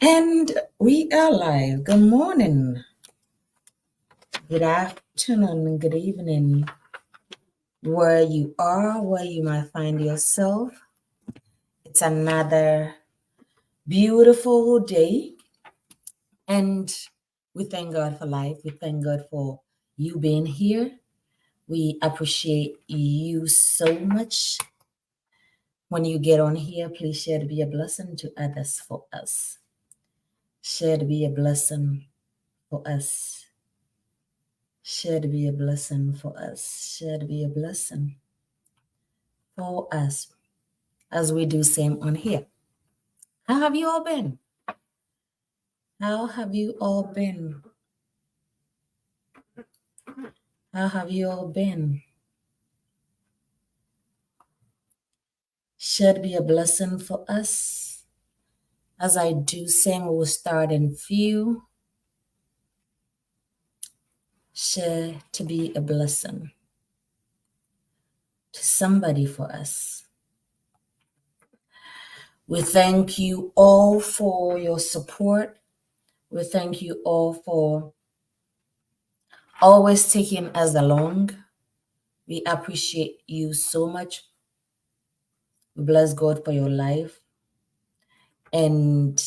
And we are live. Good morning, good afternoon, good evening, where you are, where you might find yourself. It's another beautiful day, and we thank God for life. We thank God for you being here. We appreciate you so much. When you get on here, please share to be a blessing to others for us. Share to be a blessing for us. Share to be a blessing for us. Share to be a blessing for us as we do same on here. How have you all been? How have you all been? How have you all been? Share to be a blessing for us. As I do same, we will start in few. Share to be a blessing to somebody for us. We thank you all for your support. We thank you all for always taking us along. We appreciate you so much. We bless God for your life. And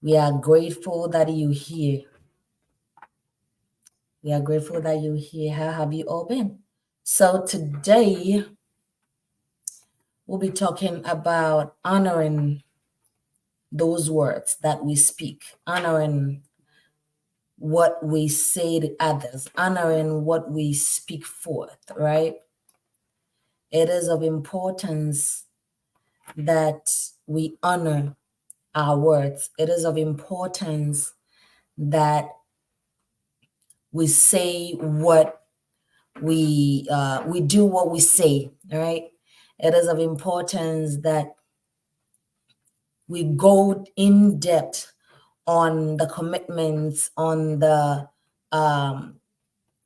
we are grateful that you're here. We are grateful that you're here. How have you all been? So today, we'll be talking about honoring those words that we speak, honoring what we say to others, honoring what we speak forth, right? It is of importance that we honor our words. It is of importance that we say what we do what we say, right? It is of importance that we go in depth on the commitments, on the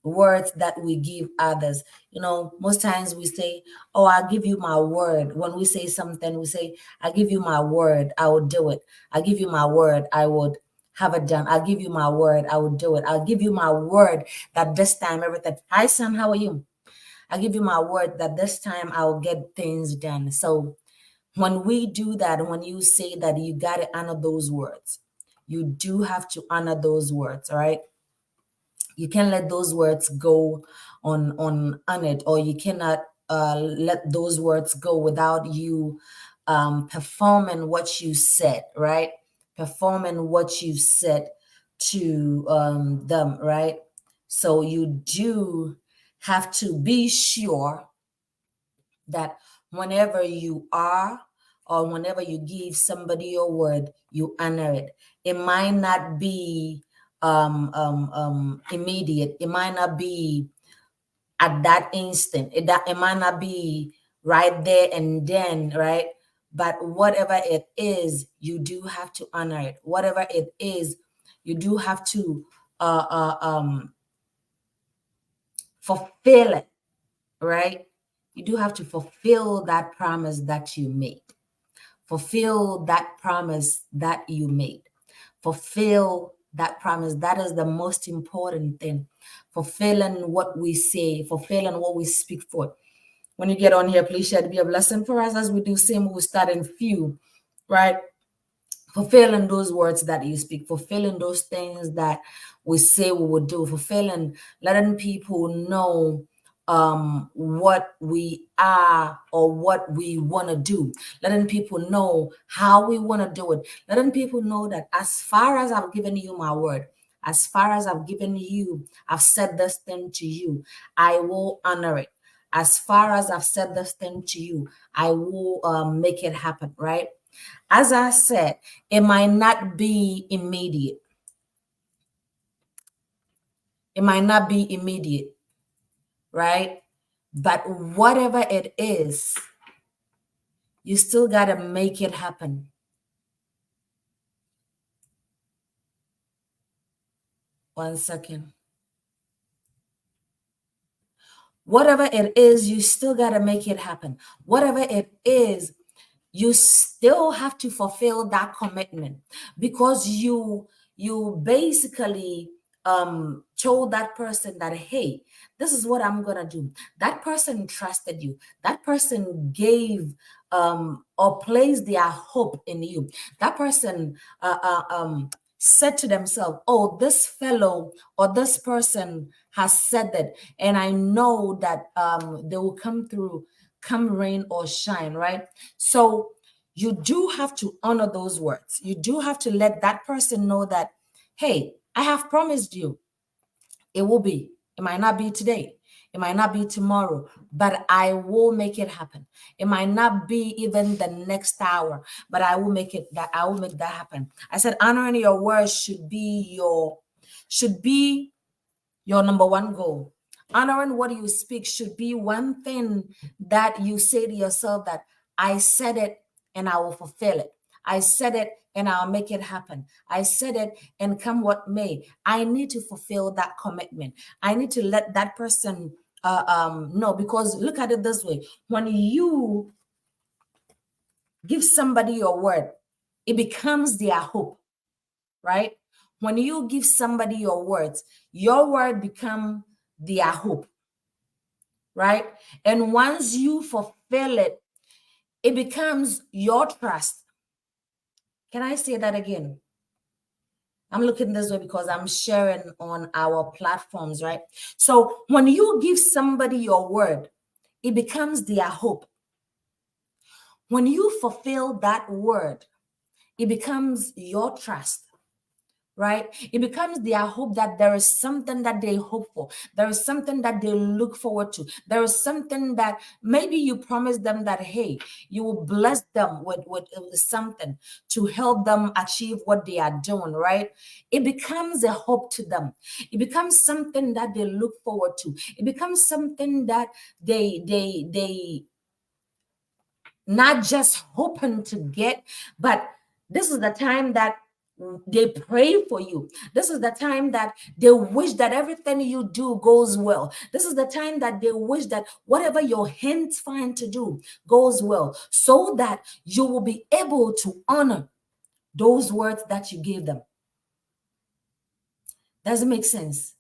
words that we give others. You know, most times we say, oh, I'll give you my word. When we say something, we say, I give you my word, I will do it. I give you my word, I would have it done. I'll give you my word, I will do it. I'll give you my word that this time everything. Hi, son, how are you? I give you my word that this time I'll get things done. So when we do that, when you say that, you got to honor those words. You do have to honor those words, all right? You can't let those words go unhonored, or you cannot let those words go without you performing what you said, right? Performing what you said to them, right? So you do have to be sure that whenever you are or whenever you give somebody your word, you honor it. It might not be immediate. It might not be at that instant. It might not be right there and then, right? But whatever it is, you do have to honor it. Whatever it is, you do have to fulfill it, right? You do have to fulfill that promise that you made. Fulfill that promise that you made. Fulfill that promise. That is the most important thing. Fulfilling what we say, fulfilling what we speak for. When you get on here, please share to be a blessing for us as we do same. We start in few, right? Fulfilling those words that you speak, fulfilling those things that we say we would do, fulfilling, letting people know what we are or what we want to do, letting people know how we want to do it, letting people know that as far as I've given you my word, as far as I've said this thing to you, I will honor it. As far as I've said this thing to you, I will make it happen, right? As I said, it might not be immediate. It might not be immediate, right? But whatever it is, you still got to make it happen. One second. Whatever it is, you still got to make it happen. Whatever it is, you still have to fulfill that commitment, because you basically told that person that, hey, this is what I'm gonna do. That person trusted you. That person gave or placed their hope in you. That person said to themselves, oh, this fellow or this person has said that, and I know that they will come through, come rain or shine, right? So you do have to honor those words. You do have to let that person know that, hey, I have promised you. It will be. It might not be today. It might not be tomorrow, but I will make it happen. It might not be even the next hour, but I will make it that I will make that happen. I said honoring your words should be your number one goal. Honoring what you speak should be one thing that you say to yourself that I said it and I will fulfill it. I said it and I'll make it happen. I said it and come what may. I need to fulfill that commitment. I need to let that person know, because look at it this way. When you give somebody your word, it becomes their hope, right? When you give somebody your word become their hope, right? And once you fulfill it, it becomes your trust. Can I say that again? I'm looking this way because I'm sharing on our platforms, right? So when you give somebody your word, it becomes their hope. When you fulfill that word, it becomes your trust, right? It becomes their hope that there is something that they hope for. There is something that they look forward to. There is something that maybe you promise them that, hey, you will bless them with something to help them achieve what they are doing, right? It becomes a hope to them. It becomes something that they look forward to. It becomes something that they not just hoping to get, but this is the time that they pray for you. This is the time that they wish that everything you do goes well. This is the time that they wish that whatever your hands find to do goes well, so that you will be able to honor those words that you gave them. Does it make sense?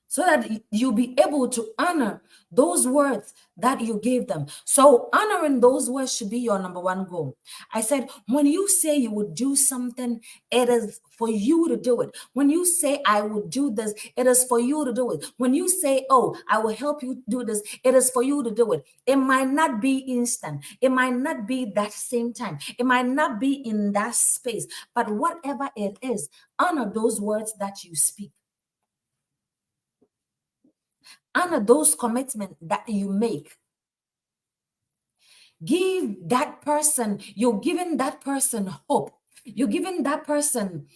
So that you'll be able to honor those words that you gave them. So honoring those words should be your number one goal. I said, when you say you would do something, it is for you to do it. When you say I will do this, it is for you to do it. When you say, oh, I will help you do this, it is for you to do it. It might not be instant. It might not be that same time. It might not be in that space. But whatever it is, honor those words that you speak. Honor those commitments that you make. Give that person, you're giving that person hope. You're giving that person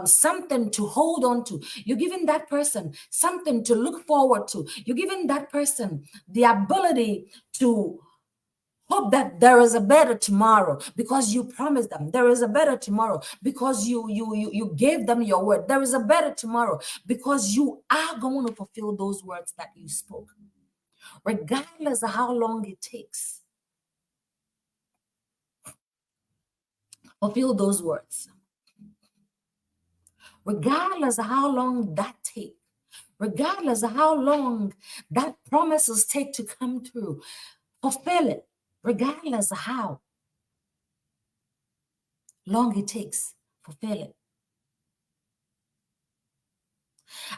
something to hold on to. You're giving that person something to look forward to. You're giving that person the ability to hope that there is a better tomorrow, because you promised them. There is a better tomorrow because you gave them your word. There is a better tomorrow because you are going to fulfill those words that you spoke, regardless of how long it takes. Fulfill those words, regardless of how long that takes, regardless of how long that promises take to come through. Fulfill it, regardless of how long it takes. Fulfill it.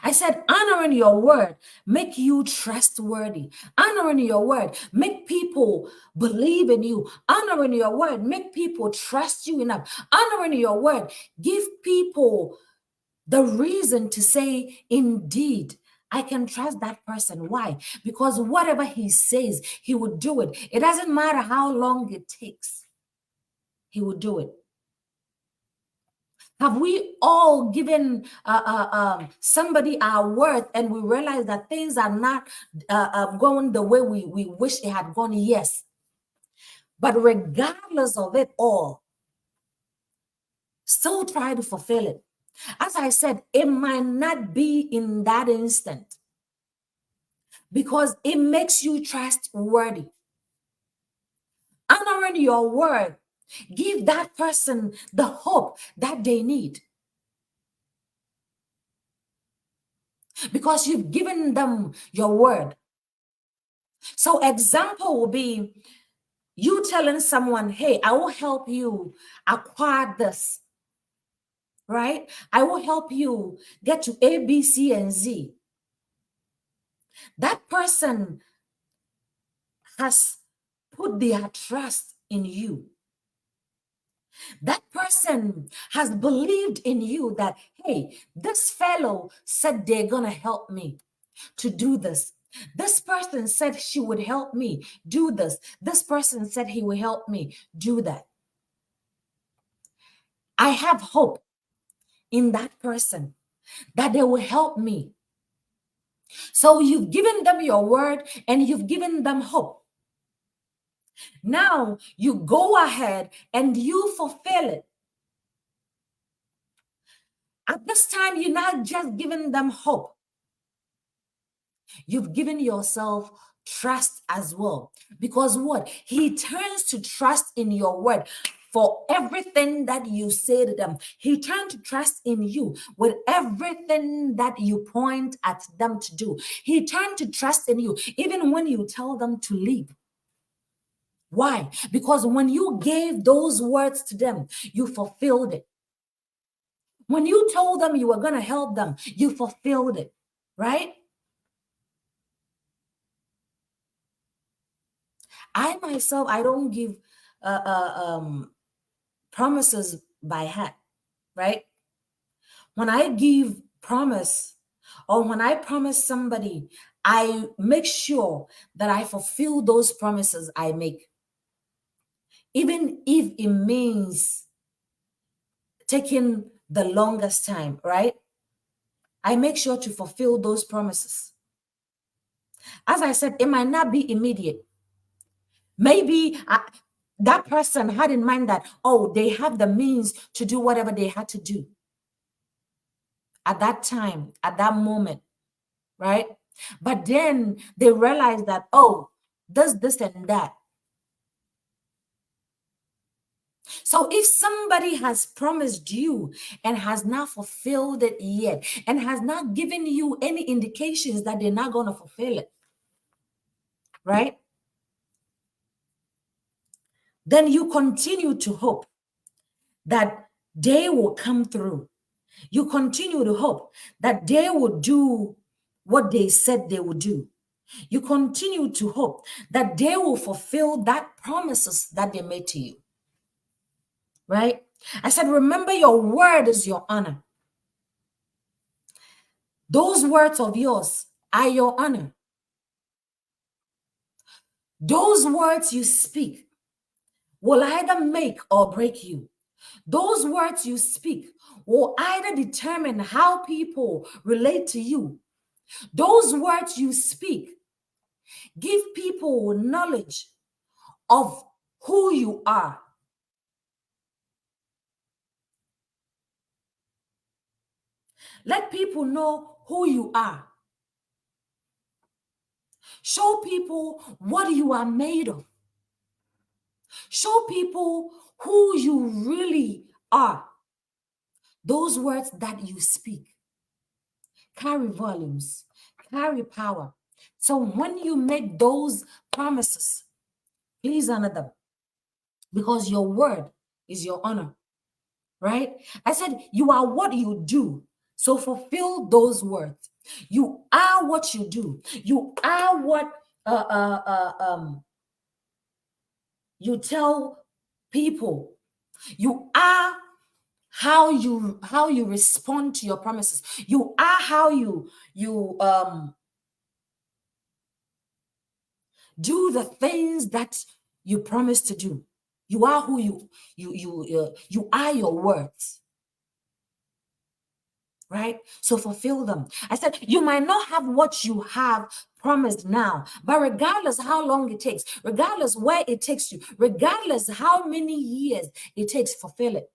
I said, honoring your word make you trustworthy. Honoring your word make people believe in you. Honoring your word make people trust you enough. Honoring your word give people the reason to say, indeed, I can trust that person. Why? Because whatever he says, he would do it. It doesn't matter how long it takes. He would do it. Have we all given somebody our word and we realize that things are not going the way we wish it had gone? Yes. But regardless of it all, still try to fulfill it. As I said, it might not be in that instant because it makes you trustworthy. honoring your word, give that person the hope that they need. Because you've given them your word. So example will be you telling someone, hey, I will help you acquire this, right? I will help you get to A, B, C, and Z. That person has put their trust in you. That person has believed in you that, hey, this fellow said they're going to help me to do this. This person said she would help me do this. This person said he will help me do that. I have hope in that person that they will help me. So you've given them your word and you've given them hope. Now you go ahead and you fulfill it. At this time, you're not just giving them hope. You've given yourself trust as well. Because what? He turns to trust in your word for everything that you say to them. He turns to trust in you with everything that you point at them to do. He turns to trust in you even when you tell them to leave. Why? Because when you gave those words to them, you fulfilled it. When you told them you were going to help them, you fulfilled it, right? I myself, I don't give promises by heart, right? When I give promise or when I promise somebody, I make sure that I fulfill those promises I make. Even if it means taking the longest time, right? I make sure to fulfill those promises. As I said, it might not be immediate. Maybe that person had in mind that, oh, they have the means to do whatever they had to do at that time, at that moment, right? But then they realized that, oh, this, and that. So if somebody has promised you and has not fulfilled it yet and has not given you any indications that they're not going to fulfill it, right? Then you continue to hope that they will come through. You continue to hope that they will do what they said they would do. You continue to hope that they will fulfill that promises that they made to you. Right? I said, remember, your word is your honor. Those words of yours are your honor. Those words you speak will either make or break you. Those words you speak will either determine how people relate to you. Those words you speak give people knowledge of who you are. Let people know who you are. Show people what you are made of. Show people who you really are. Those words that you speak carry volumes, carry power. So when you make those promises, please honor them, because your word is your honor, right? I said, you are what you do. So fulfill those words. You are what you do. You are what you tell people. You are how you respond to your promises. You are how you do the things that you promise to do. You are who you are your words. Right? So fulfill them. I said, you might not have what you have promised now, but regardless how long it takes, regardless where it takes you, regardless how many years it takes, fulfill it.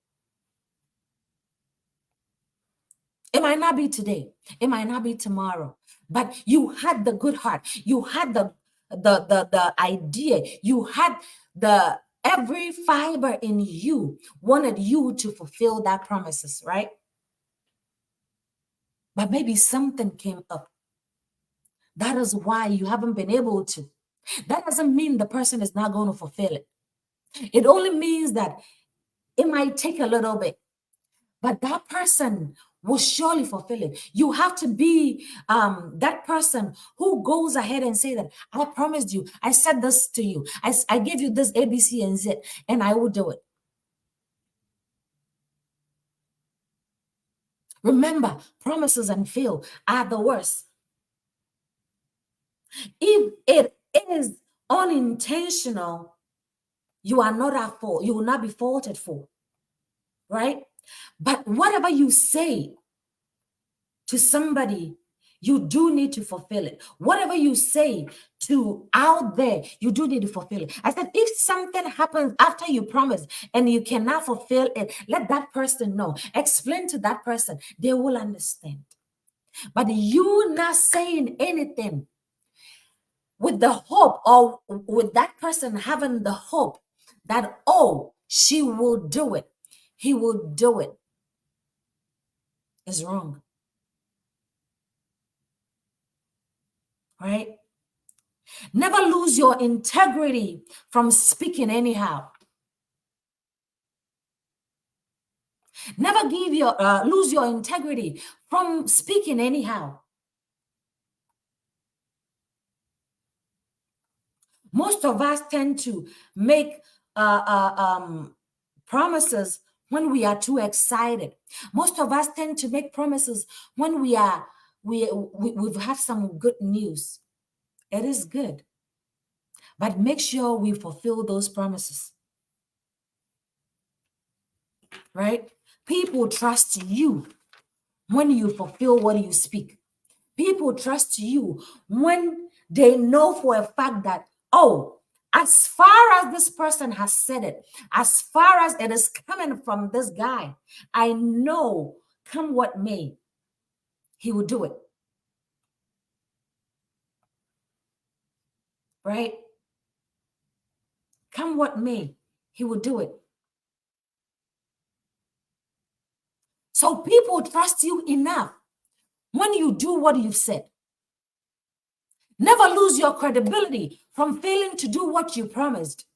It might not be today, it might not be tomorrow, but you had the good heart, you had the idea, you had the Every fiber in you wanted you to fulfill that promises, right? But maybe something came up. That is why you haven't been able to. That doesn't mean the person is not going to fulfill it. It only means that it might take a little bit, but that person will surely fulfill it. You have to be that person who goes ahead and say that I promised you, I said this to you, I gave you this A, B, C, and Z, and I will do it. Remember, promises and fail are the worst. If it is unintentional, you are not at fault. You will not be faulted for, right? But whatever you say to somebody, you do need to fulfill it. Whatever you say to out there, you do need to fulfill it. I said, if something happens after you promise and you cannot fulfill it, let that person know. Explain to that person. They will understand. But you not saying anything with the hope, or with that person having the hope that, oh, she will do it, he will do it, is wrong. Right? Never lose your integrity from speaking anyhow. Never lose your integrity from speaking anyhow. Most of us tend to make promises when we are too excited. Most of us tend to make promises when we've had some good news. It is good, but make sure we fulfill those promises, right? People trust you when you fulfill what you speak. People trust you when they know for a fact that, oh, as far as this person has said it, as far as it is coming from this guy, I know, come what may, he will do it. Right? Come what may, he will do it. So people trust you enough when you do what you've said. Never lose your credibility from failing to do what you promised.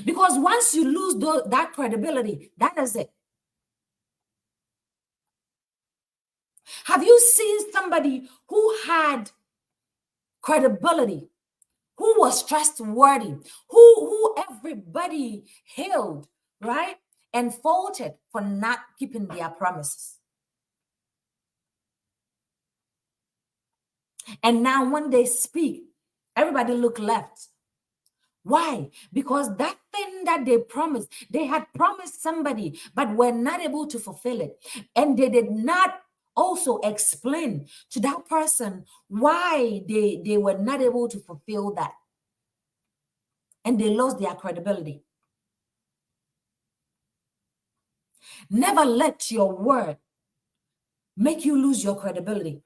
Because once you lose that credibility, that is it. Have you seen somebody who had credibility, who was trustworthy, who everybody hailed, right? And faulted for not keeping their promises. And now when they speak, everybody look left. Why? Because that thing that they promised, they had promised somebody, but were not able to fulfill it. And they did not also explain to that person why they were not able to fulfill that. And they lost their credibility. Never let your word make you lose your credibility.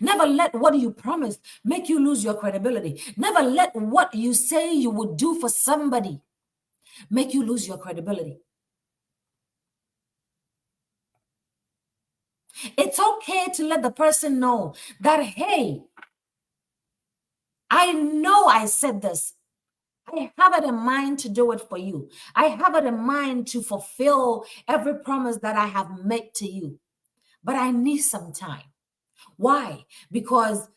Never let what you promised make you lose your credibility. Never let what you say you would do for somebody make you lose your credibility. It's okay to let the person know that, hey, I know I said this. I have it in mind to do it for you. I have it in mind to fulfill every promise that I have made to you. But I need some time. Why? Because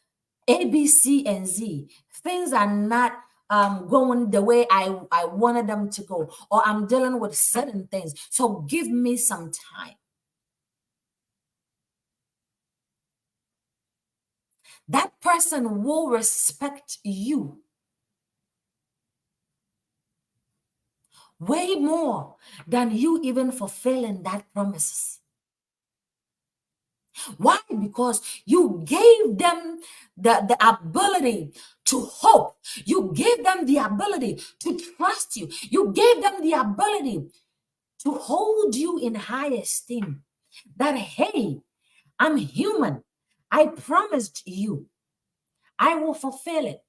A, B, C, and Z, things are not going the way I wanted them to go, or I'm dealing with certain things. So give me some time. That person will respect you way more than you even fulfilling that promises. Why? Because you gave them the ability to hope. You gave them the ability to trust you. You gave them the ability to hold you in high esteem. That, hey, I'm human. I promised you I will fulfill it.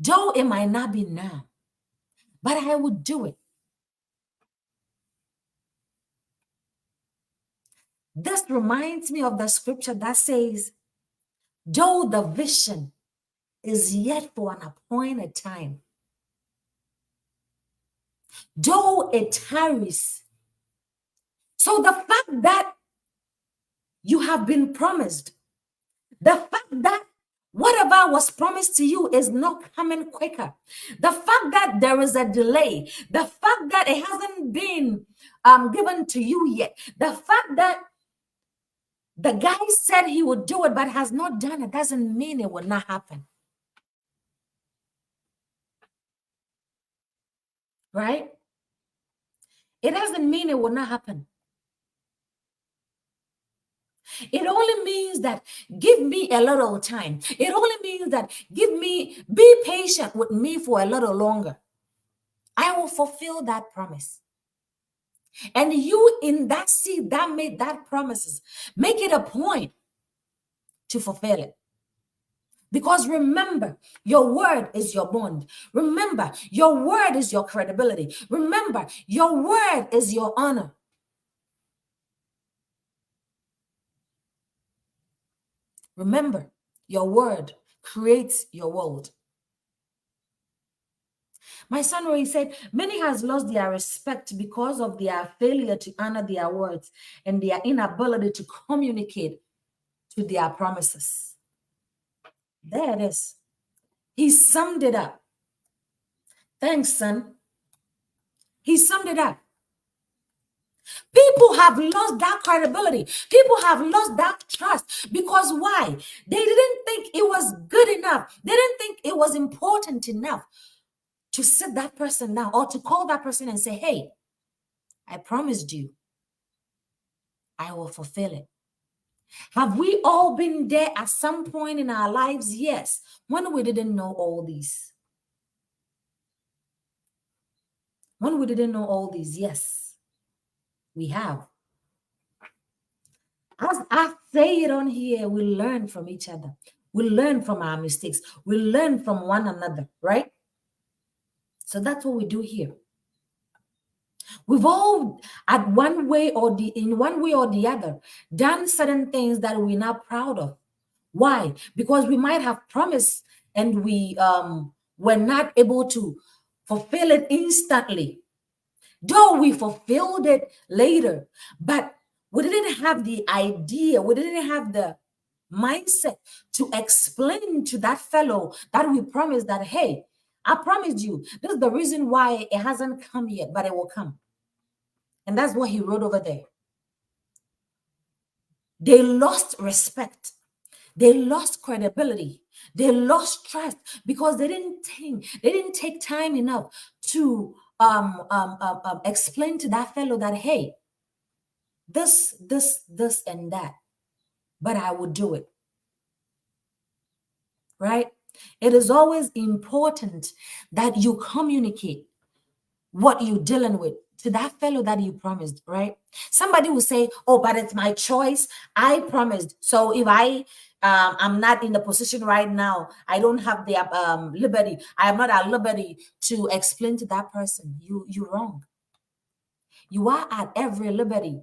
Though it might not be now, but I will do it. This reminds me of the scripture that says, though the vision is yet for an appointed time, though it tarries. So the fact that you have been promised, the fact that whatever was promised to you is not coming quicker, the fact that there is a delay, the fact that it hasn't been given to you yet, the fact that the guy said he would do it but has not done it doesn't mean it will not happen. Right? It doesn't mean it will not happen. It only means that give me a little time. It only means that be patient with me for a little longer. I will fulfill that promise. And you in that seed that made that promises, make it a point to fulfill it. Because remember, your word is your bond. Remember, your word is your credibility. Remember, your word is your honor. Remember, your word creates your world. My son Roy said, many has lost their respect because of their failure to honor their words and their inability to communicate to their promises. There it is. He summed it up. Thanks, son. He summed it up. People have lost that credibility. People have lost that trust because why? They didn't think it was good enough. They didn't think it was important enough to sit that person down or to call that person and say, hey, I promised you, I will fulfill it. Have we all been there at some point in our lives? Yes, when we didn't know all these. When we didn't know all these, yes, we have. As I say it on here, we learn from each other. We learn from our mistakes. We learn from one another, right? So that's what we do here. We've all, in one way or the other, done certain things that we're not proud of. Why? Because we might have promised and we were not able to fulfill it instantly. Though we fulfilled it later, but we didn't have the idea, we didn't have the mindset to explain to that fellow that we promised that, hey, I promised you. This is the reason why it hasn't come yet, but it will come. And that's what he wrote over there. They lost respect. They lost credibility. They lost trust because they didn't take time enough to explain to that fellow that, hey, this, and that, but I will do it. Right? It is always important that you communicate what you're dealing with to that fellow that you promised, right? Somebody will say, oh, but it's my choice. I promised. So if I'm not in the position right now, I don't have the liberty. I am not at liberty to explain to that person. You're wrong. You are at every liberty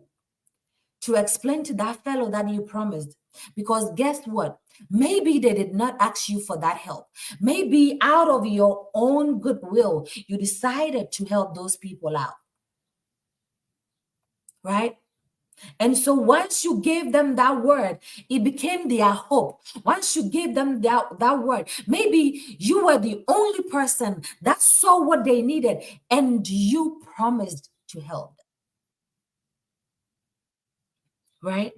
to explain to that fellow that you promised. Because guess what? Maybe they did not ask you for that help. Maybe out of your own goodwill, you decided to help those people out. Right? And so once you gave them that word, it became their hope. Once you gave them that word, maybe you were the only person that saw what they needed and you promised to help them. Right?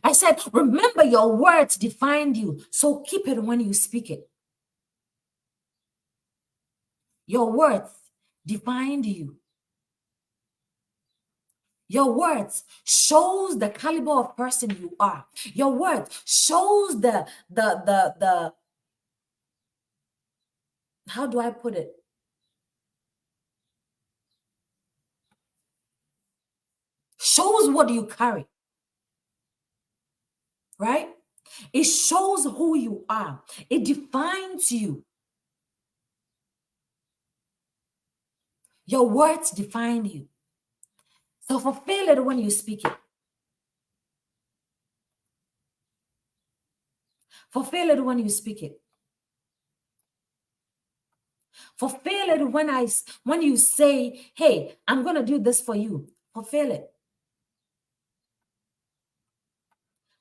I said, remember your words defined you, so keep it when you speak it. Your words defined you. Your words shows the caliber of person you are. Your words shows the how do I put it? Shows what you carry. Right? It shows who you are. It defines you. Your words define you. So fulfill it when you speak it. Fulfill it when you speak it. Fulfill it when you say, hey, I'm going to do this for you. Fulfill it.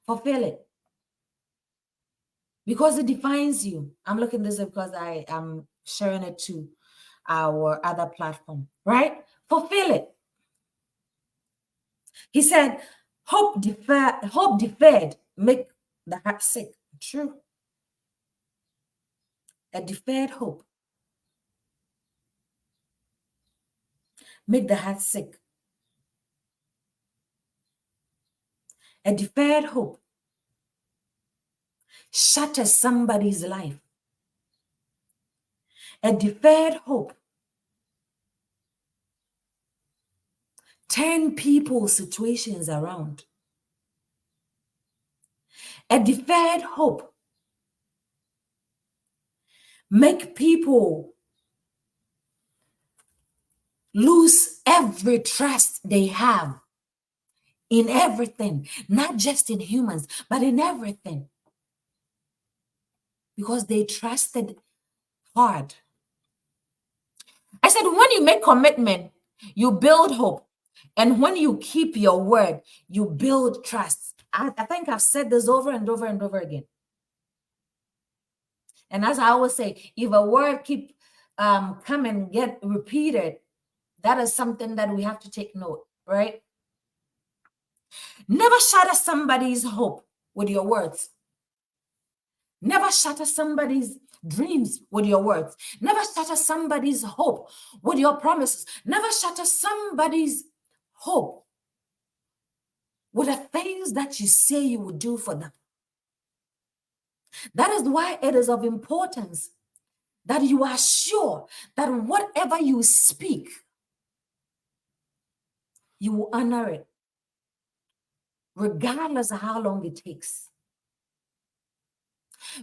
Fulfill it. Because it defines you. I'm looking this up because I am sharing it to our other platform, right? Fulfill it. He said, hope deferred make the heart sick. True. A deferred hope make the heart sick. A deferred hope shatters somebody's life. A deferred hope turn people's situations around. A deferred hope make people lose every trust they have in everything, not just in humans, but in everything. Because they trusted hard. I said, when you make commitment, you build hope. And when you keep your word, you build trust. I think I've said this over and over and over again. And as I always say, if a word keep come and get repeated, that is something that we have to take note, right? Never shatter somebody's hope with your words. Never shatter somebody's dreams with your words. Never shatter somebody's hope with your promises. Never shatter somebody's hope with the things that you say you would do for them. That is why it is of importance that you are sure that whatever you speak, you will honor it, regardless of how long it takes.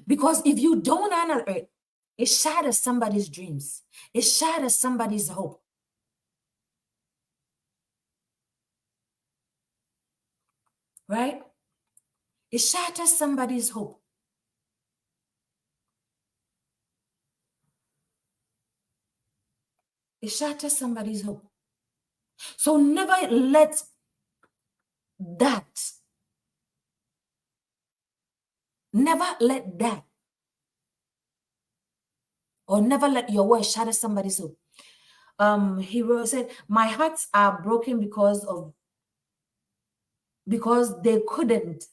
Because if you don't honor it, it shatters somebody's dreams. It shatters somebody's hope. Right? It shatters somebody's hope. It shatters somebody's hope. So never let that, or never let your words shatter somebody's hope. He said, my hearts are broken because they couldn't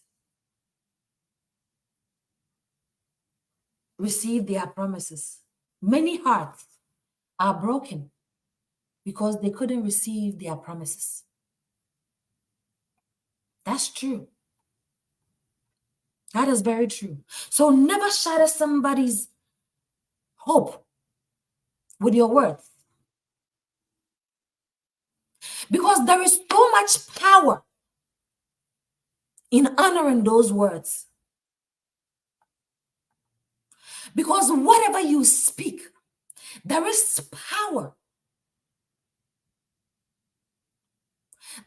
receive their promises. Many hearts are broken because they couldn't receive their promises. That's true. That is very true. So never shatter somebody's hope with your words. Because there is so much power in honoring those words. Because whatever you speak, there is power.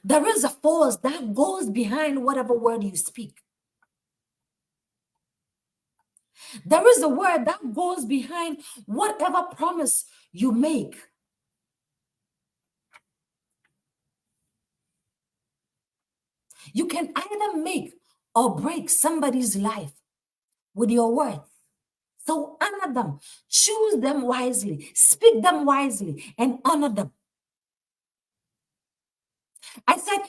There is a force that goes behind whatever word you speak. There is a word that goes behind whatever promise you make. You can either make or break somebody's life with your words. So honor them, choose them wisely, speak them wisely, and honor them. I said,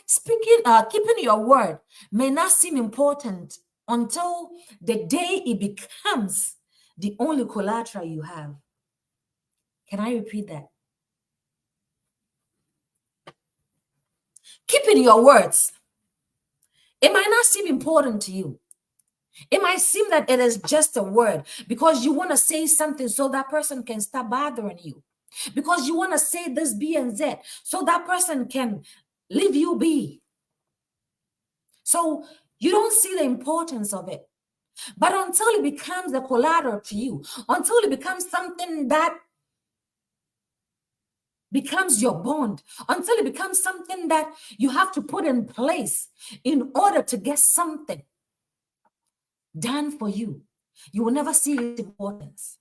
keeping your word may not seem important until the day it becomes the only collateral you have. Can I repeat that? Keeping your words, it might not seem important to you. It might seem that it is just a word because you want to say something so that person can stop bothering you. Because you want to say this B and Z so that person can leave you be. So you don't see the importance of it. But until it becomes a collateral to you, until it becomes something that becomes your bond, until it becomes something that you have to put in place in order to get something done for you, you will never see its importance.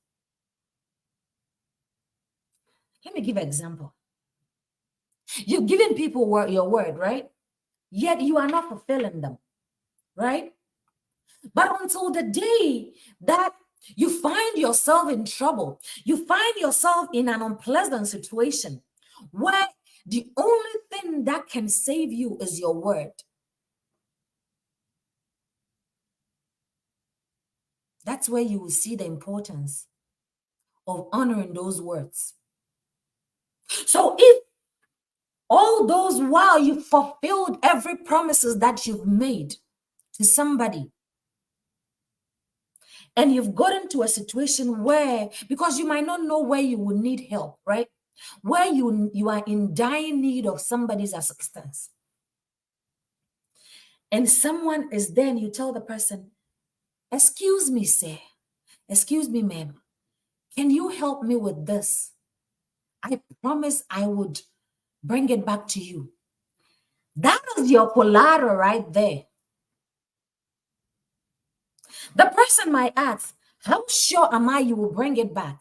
Let me give an example. You're giving people your word, right? Yet you are not fulfilling them, right? But until the day that you find yourself in trouble, you find yourself in an unpleasant situation where the only thing that can save you is your word. That's where you will see the importance of honoring those words. So if all those while you fulfilled every promises that you've made to somebody, and you've gotten to a situation where, because you might not know where you will need help, right? Where you are in dire need of somebody's assistance. And someone is there and you tell the person, excuse me, sir, excuse me, ma'am, can you help me with this? I promise I would bring it back to you. That is your collateral right there. The person might ask, how sure am I you will bring it back?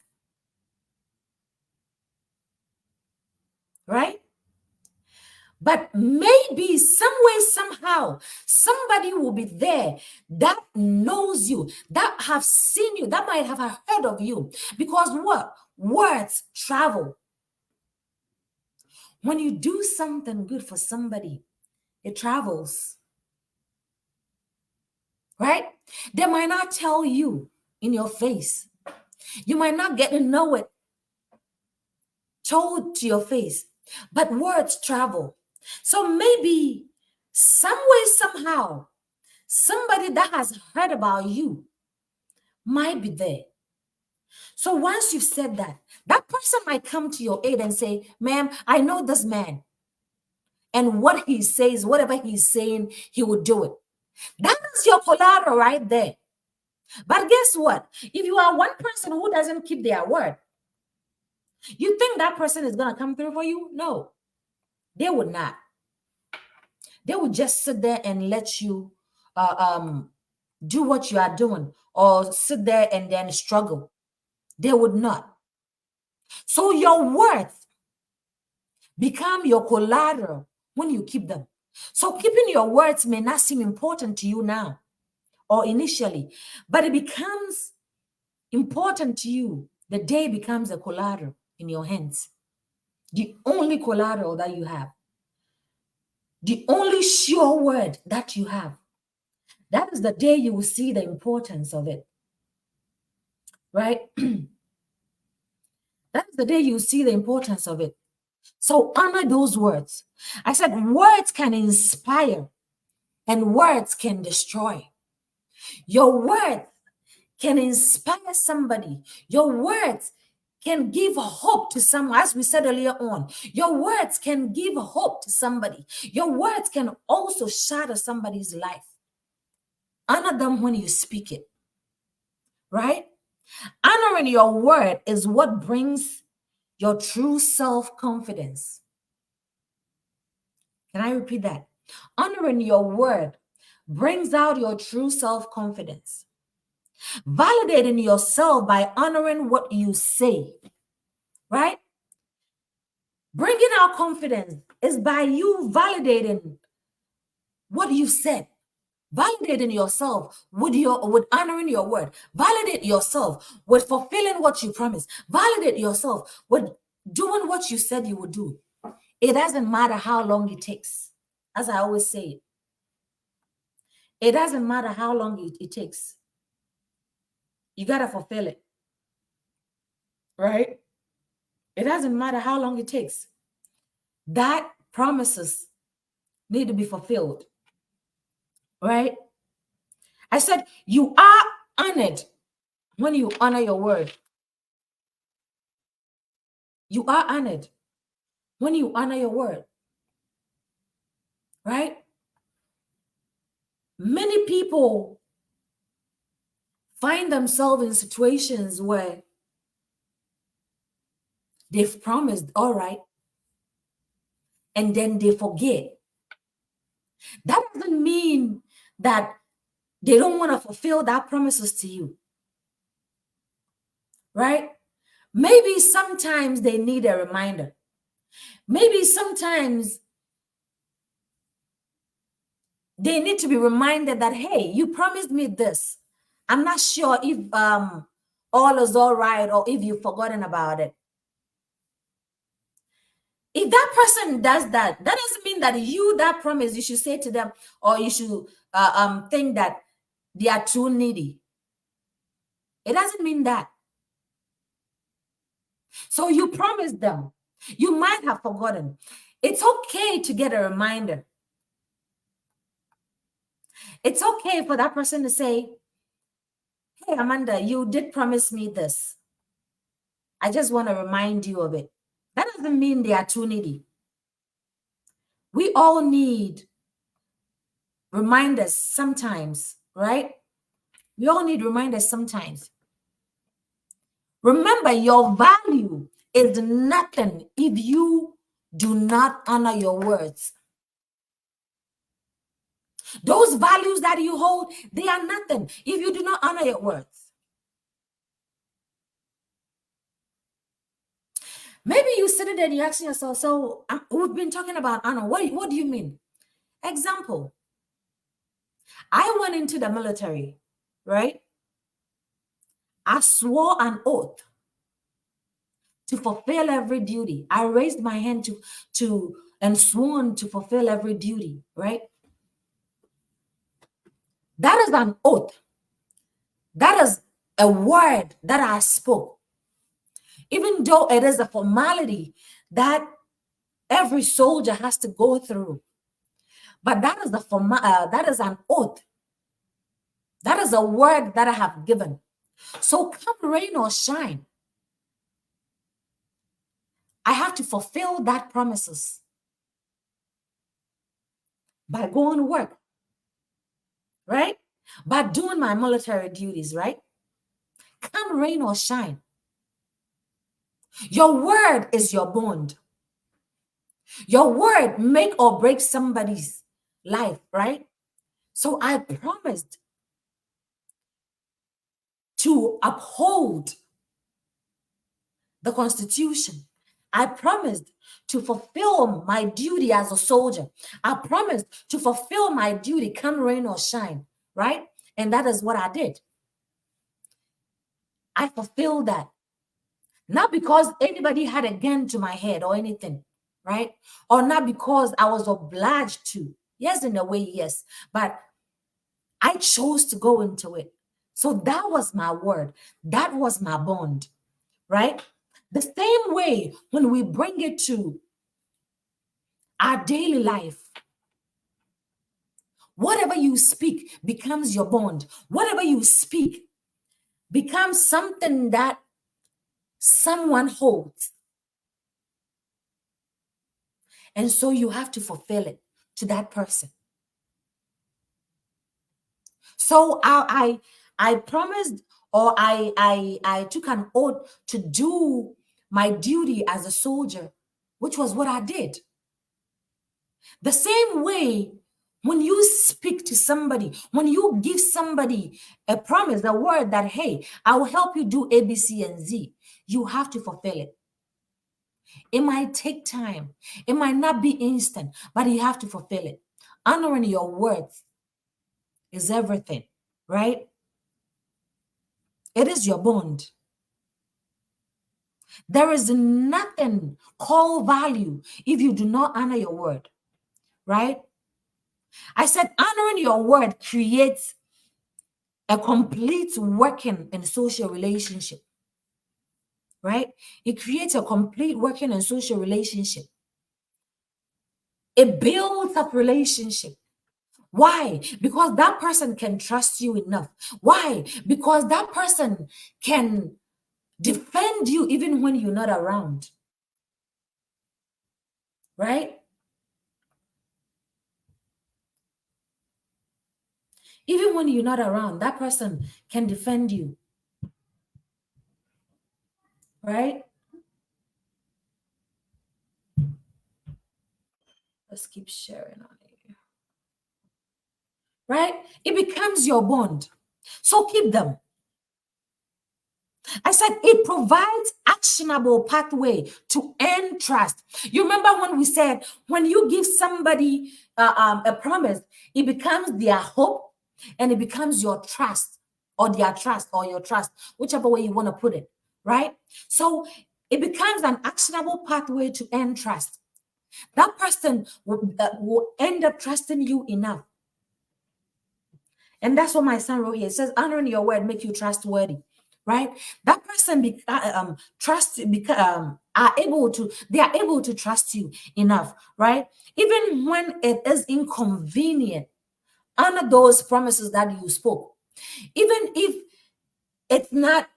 Right? But maybe some way, somehow, somebody will be there that knows you, that have seen you, that might have heard of you. Because what? Words travel. When you do something good for somebody, it travels. Right? They might not tell you in your face. You might not get to know it told to your face, but words travel. So maybe some way, somehow, somebody that has heard about you might be there. So once you've said that, that person might come to your aid and say, ma'am, I know this man. And what he says, whatever he's saying, he will do it. That is your collateral right there. But guess what? If you are one person who doesn't keep their word, you think that person is going to come through for you? No, they would not. They would just sit there and let you do what you are doing, or sit there and then struggle. They would not. So your worth become your collateral when you keep them. So keeping your words may not seem important to you now or initially, but it becomes important to you the day it becomes a collateral in your hands. The only collateral that you have. The only sure word that you have. That is the day you will see the importance of it. Right? That is the day you see the importance of it. So honor those words. I said words can inspire and words can destroy. Your words can inspire somebody. Your words can give hope to someone, as we said earlier on. Your words can give hope to somebody. Your words can also shatter somebody's life. Honor them when you speak it, right? Honoring your word is what brings your true self-confidence. Can I repeat that? Honoring your word brings out your true self-confidence. Validating yourself by honoring what you say, right? Bringing out confidence is by you validating what you said. Validating yourself with honoring your word. Validate yourself with fulfilling what you promised. Validate yourself with doing what you said you would do. It doesn't matter how long it takes. As I always say, it doesn't matter how long it takes. You got to fulfill it, right? It doesn't matter how long it takes. That promises need to be fulfilled, right? I said, you are honored when you honor your word. You are honored when you honor your word, right? Many people find themselves in situations where they've promised, all right, and then they forget. That doesn't mean that they don't want to fulfill that promises to you, right? Maybe sometimes they need a reminder. Maybe sometimes they need to be reminded that, hey, you promised me this. I'm not sure if all is all right or if you've forgotten about it. If that person does that, that doesn't mean that that promise, you should say to them, or you should think that they are too needy. It doesn't mean that. So you promised them. You might have forgotten. It's okay to get a reminder. It's okay for that person to say, hey, Amanda, you did promise me this. I just want to remind you of it. That doesn't mean they are too needy. We all need reminders sometimes, right? We all need reminders sometimes. Remember, your value is nothing if you do not honor your words. Those values that you hold, they are nothing if you do not honor your words. Maybe you sitting there and you're asking yourself, so we've been talking about honor. What do you mean? Example, I went into the military, right? I swore an oath to fulfill every duty. I raised my hand to and sworn to fulfill every duty, right? That is an oath. That is a word that I spoke. Even though it is a formality that every soldier has to go through. But that is that is an oath. That is a word that I have given. So come rain or shine, I have to fulfill that promises by going to work, right? By doing my military duties, right? Come rain or shine. Your word is your bond. Your word make or break somebody's life, right? So I promised to uphold the Constitution. I promised to fulfill my duty as a soldier. I promised to fulfill my duty, come rain or shine, right? And that is what I did. I fulfilled that. Not because anybody had a gun to my head or anything, right? Or not because I was obliged to. Yes, in a way, yes. But I chose to go into it. So that was my word. That was my bond, right? The same way when we bring it to our daily life, whatever you speak becomes your bond. Whatever you speak becomes something that someone holds. And so you have to fulfill it to that person. So I promised, or I took an oath to do my duty as a soldier, which was what I did. The same way, when you speak to somebody, when you give somebody a promise, a word that, hey, I will help you do A, B, C, and Z, you have to fulfill it. It might take time. It might not be instant, but you have to fulfill it. Honoring your words is everything, right? It is your bond. There is nothing called value if you do not honor your word, right? I said honoring your word creates a complete working in social relationship, right? It creates a complete working in social relationship. It builds up relationship. Why? Because that person can trust you enough. Why? Because that person can defend you even when you're not around, right? Even when you're not around, that person can defend you, right? Let's keep sharing on it, right? It becomes your bond. So keep them. I said it provides actionable pathway to earn trust. You remember when we said when you give somebody a promise, it becomes their hope and it becomes your trust or their trust or your trust, whichever way you want to put it, right? So it becomes an actionable pathway to earn trust. That person will end up trusting you enough. And that's what my son wrote here. It says, honoring your word make you trustworthy, right? That person they are able to trust you enough, right? Even when it is inconvenient, honor those promises that you spoke. Even if it's not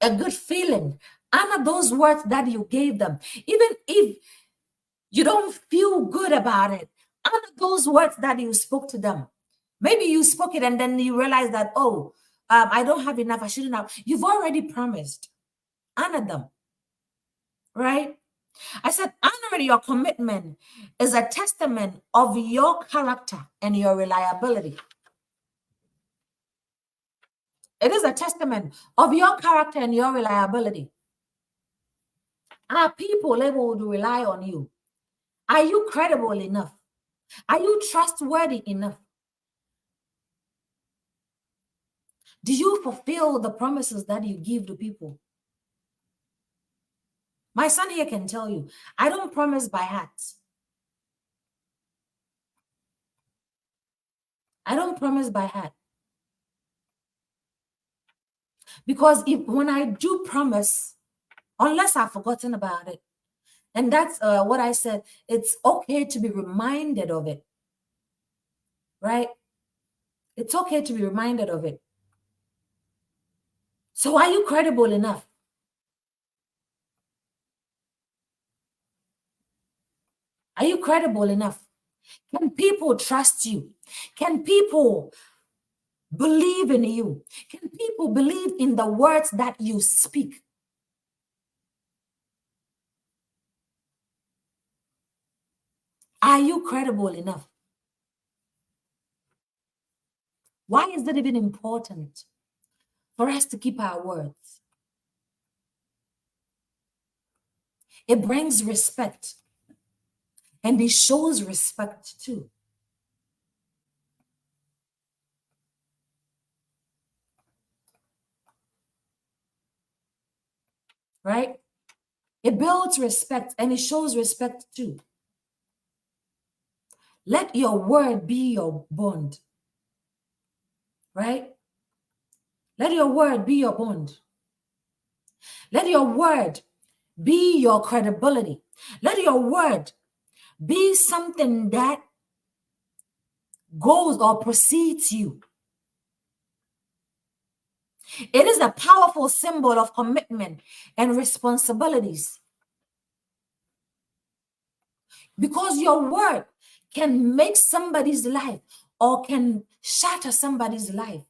a good feeling, honor those words that you gave them. Even if you don't feel good about it, honor those words that you spoke to them. Maybe you spoke it and then you realize that, oh, I don't have enough. I shouldn't have. You've already promised. Honor them, right? I said, honoring your commitment is a testament of your character and your reliability. It is a testament of your character and your reliability. Are people able to rely on you? Are you credible enough? Are you trustworthy enough? Do you fulfill the promises that you give to people? My son here can tell you, I don't promise by heart. I don't promise by heart. Because if when I do promise, unless I've forgotten about it, and that's what I said, it's okay to be reminded of it, right? It's okay to be reminded of it. So are you credible enough? Are you credible enough? Can people trust you? Can people believe in you? Can people believe in the words that you speak? Are you credible enough? Why is it even important for us to keep our words? It brings respect and it shows respect too. Right? It builds respect and it shows respect too. Let your word be your bond. Right? Let your word be your bond. Let your word be your credibility. Let your word be something that goes or precedes you. It is a powerful symbol of commitment and responsibilities because your word can make somebody's life or can shatter somebody's life.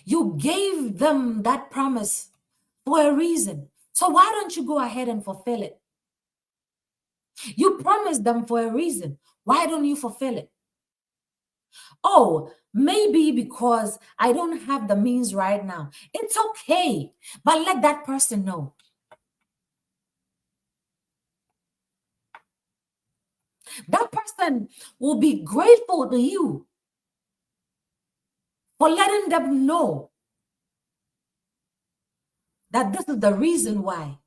You gave them that promise for a reason. So why don't you go ahead and fulfill it? You promised them for a reason. Why don't you fulfill it? Oh, maybe because I don't have the means right now. It's okay, but let that person know. That person will be grateful to you for letting them know that this is the reason why.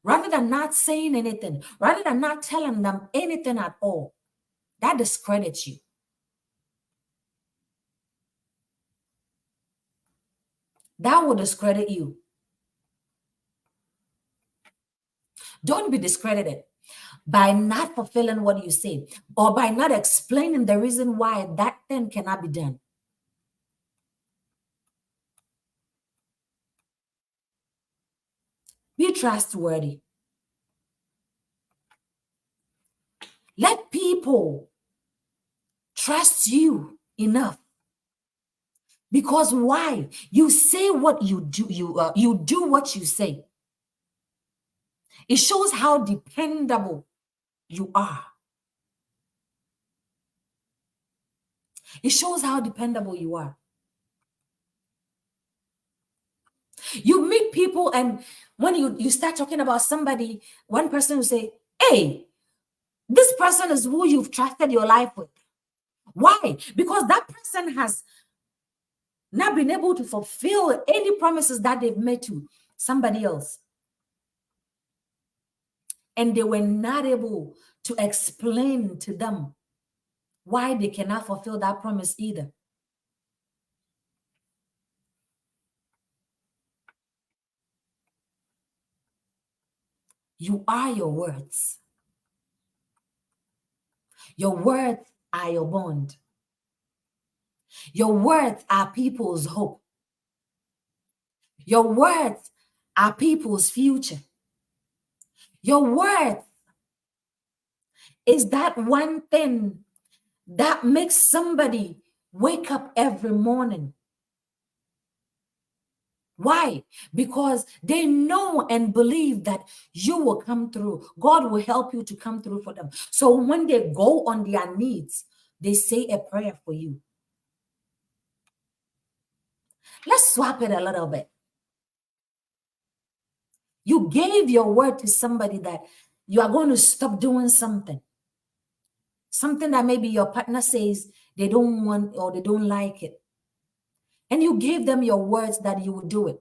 Rather than not saying anything, rather than not telling them anything at all, that discredits you. That will discredit you. Don't be discredited by not fulfilling what you say or by not explaining the reason why that thing cannot be done. Be trustworthy. Let people trust you enough. Because why? You say what you do, you do what you say. It shows how dependable you are. It shows how dependable you are. You meet people, and when you start talking about somebody, one person will say, hey, this person is who you've trusted your life with. Why? Because that person has not been able to fulfill any promises that they've made to somebody else. And they were not able to explain to them why they cannot fulfill that promise either. You are your words. Your words are your bond. Your words are people's hope. Your words are people's future. Your words is that one thing that makes somebody wake up every morning. Why? Because they know and believe that you will come through. God will help you to come through for them. So when they go on their knees, they say a prayer for you. Let's swap it a little bit. You gave your word to somebody that you are going to stop doing something. Something that maybe your partner says they don't want or they don't like it. And you gave them your words that you would do it.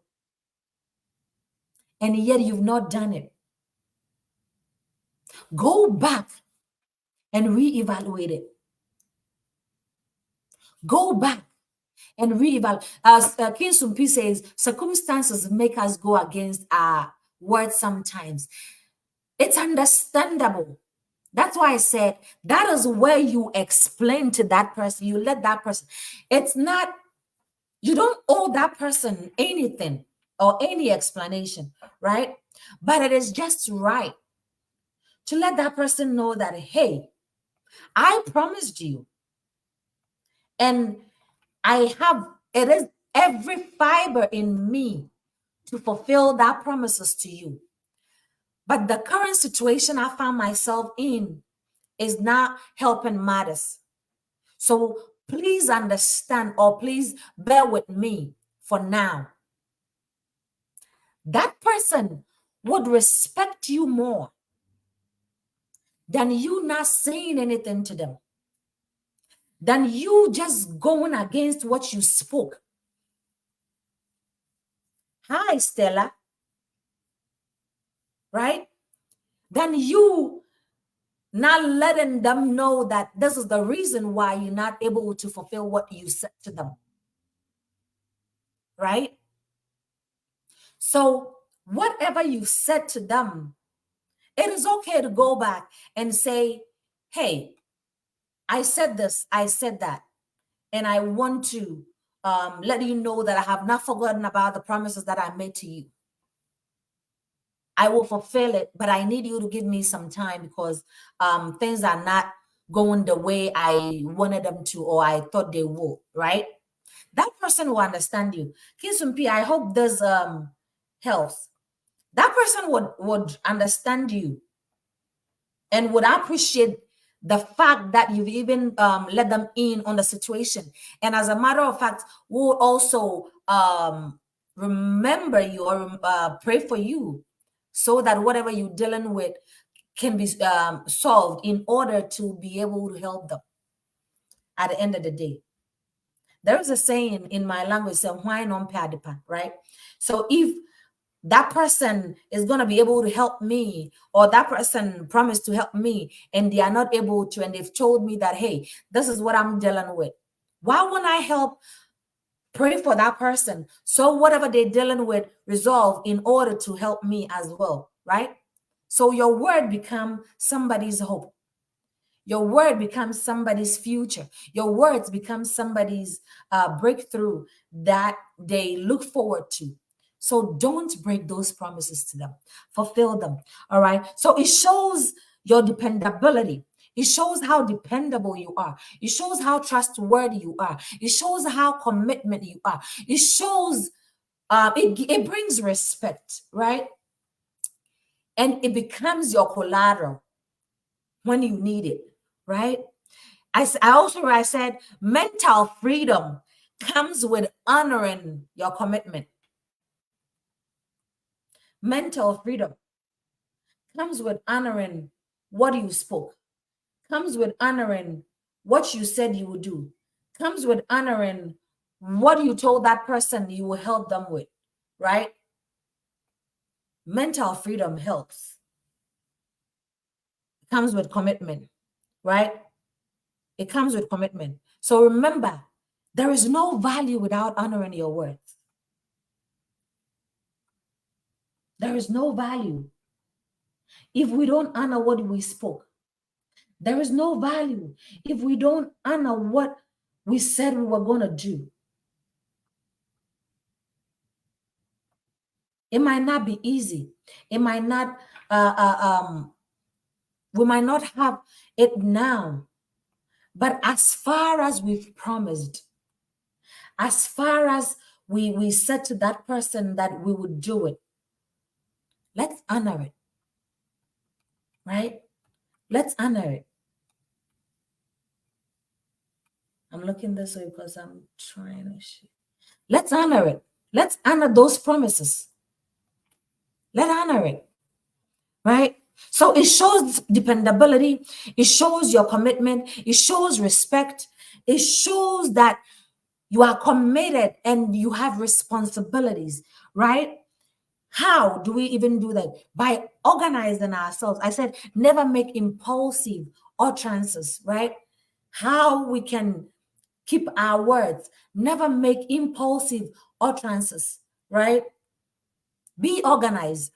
And yet you've not done it. Go back and reevaluate it. Go back and reevaluate. As King Sumpi says, circumstances make us go against our words sometimes. It's understandable. That's why I said that is where you explain to that person, you let that person. It's not, you don't owe that person anything or any explanation, right? But it is just right to let that person know that, hey, I promised you, and I have, it is every fiber in me to fulfill that promises to you. But the current situation I found myself in is not helping matters. So please understand, or please bear with me for now. That person would respect you more than you not saying anything to them, than you just going against what you spoke. Hi, Stella. Right? Than you not letting them know that this is the reason why you're not able to fulfill what you said to them. Right? So whatever you said to them, it is okay to go back and say, hey, I said this, I said that, and I want to let you know that I have not forgotten about the promises that I made to you. I will fulfill it, but I need you to give me some time because things are not going the way I wanted them to, or I thought they would, right? That person will understand you. Kinsumpi, I hope this helps. That person would understand you and would appreciate the fact that you've even let them in on the situation. And as a matter of fact, will also remember you or pray for you so that whatever you're dealing with can be solved in order to be able to help them at the end of the day. There is a saying in my language, why non padipa, right? So if that person is going to be able to help me, or that person promised to help me and they are not able to, and they've told me that, hey, this is what I'm dealing with, why won't I help pray for that person so whatever they're dealing with resolve in order to help me as well, right? So your word becomes somebody's hope. Your word becomes somebody's future. Your words become somebody's breakthrough that they look forward to. So don't break those promises to them. Fulfill them. All right. So it shows your dependability. It shows how dependable you are. It shows how trustworthy you are. It shows how commitment you are. It shows, it brings respect, right? And it becomes your collateral when you need it, right? I said mental freedom comes with honoring your commitment. Mental freedom comes with honoring what you spoke, comes with honoring what you said you would do, comes with honoring what you told that person you will help them with, right? Mental freedom helps. It comes with commitment, right? It comes with commitment. So remember, there is no value without honoring your words. There is no value if we don't honor what we spoke. There is no value if we don't honor what we said we were going to do. It might not be easy. It might not, we might not have it now. But as far as we've promised, as far as we said to that person that we would do it, let's honor it, right? Let's honor it. I'm looking this way because I'm trying to shoot. Let's honor it. Let's honor those promises. Let's honor it, right? So it shows dependability. It shows your commitment. It shows respect. It shows that you are committed and you have responsibilities, right? How do we even do that? By organizing ourselves. I said, never make impulsive utterances, right? How we can keep our words, never make impulsive utterances, right? Be organized.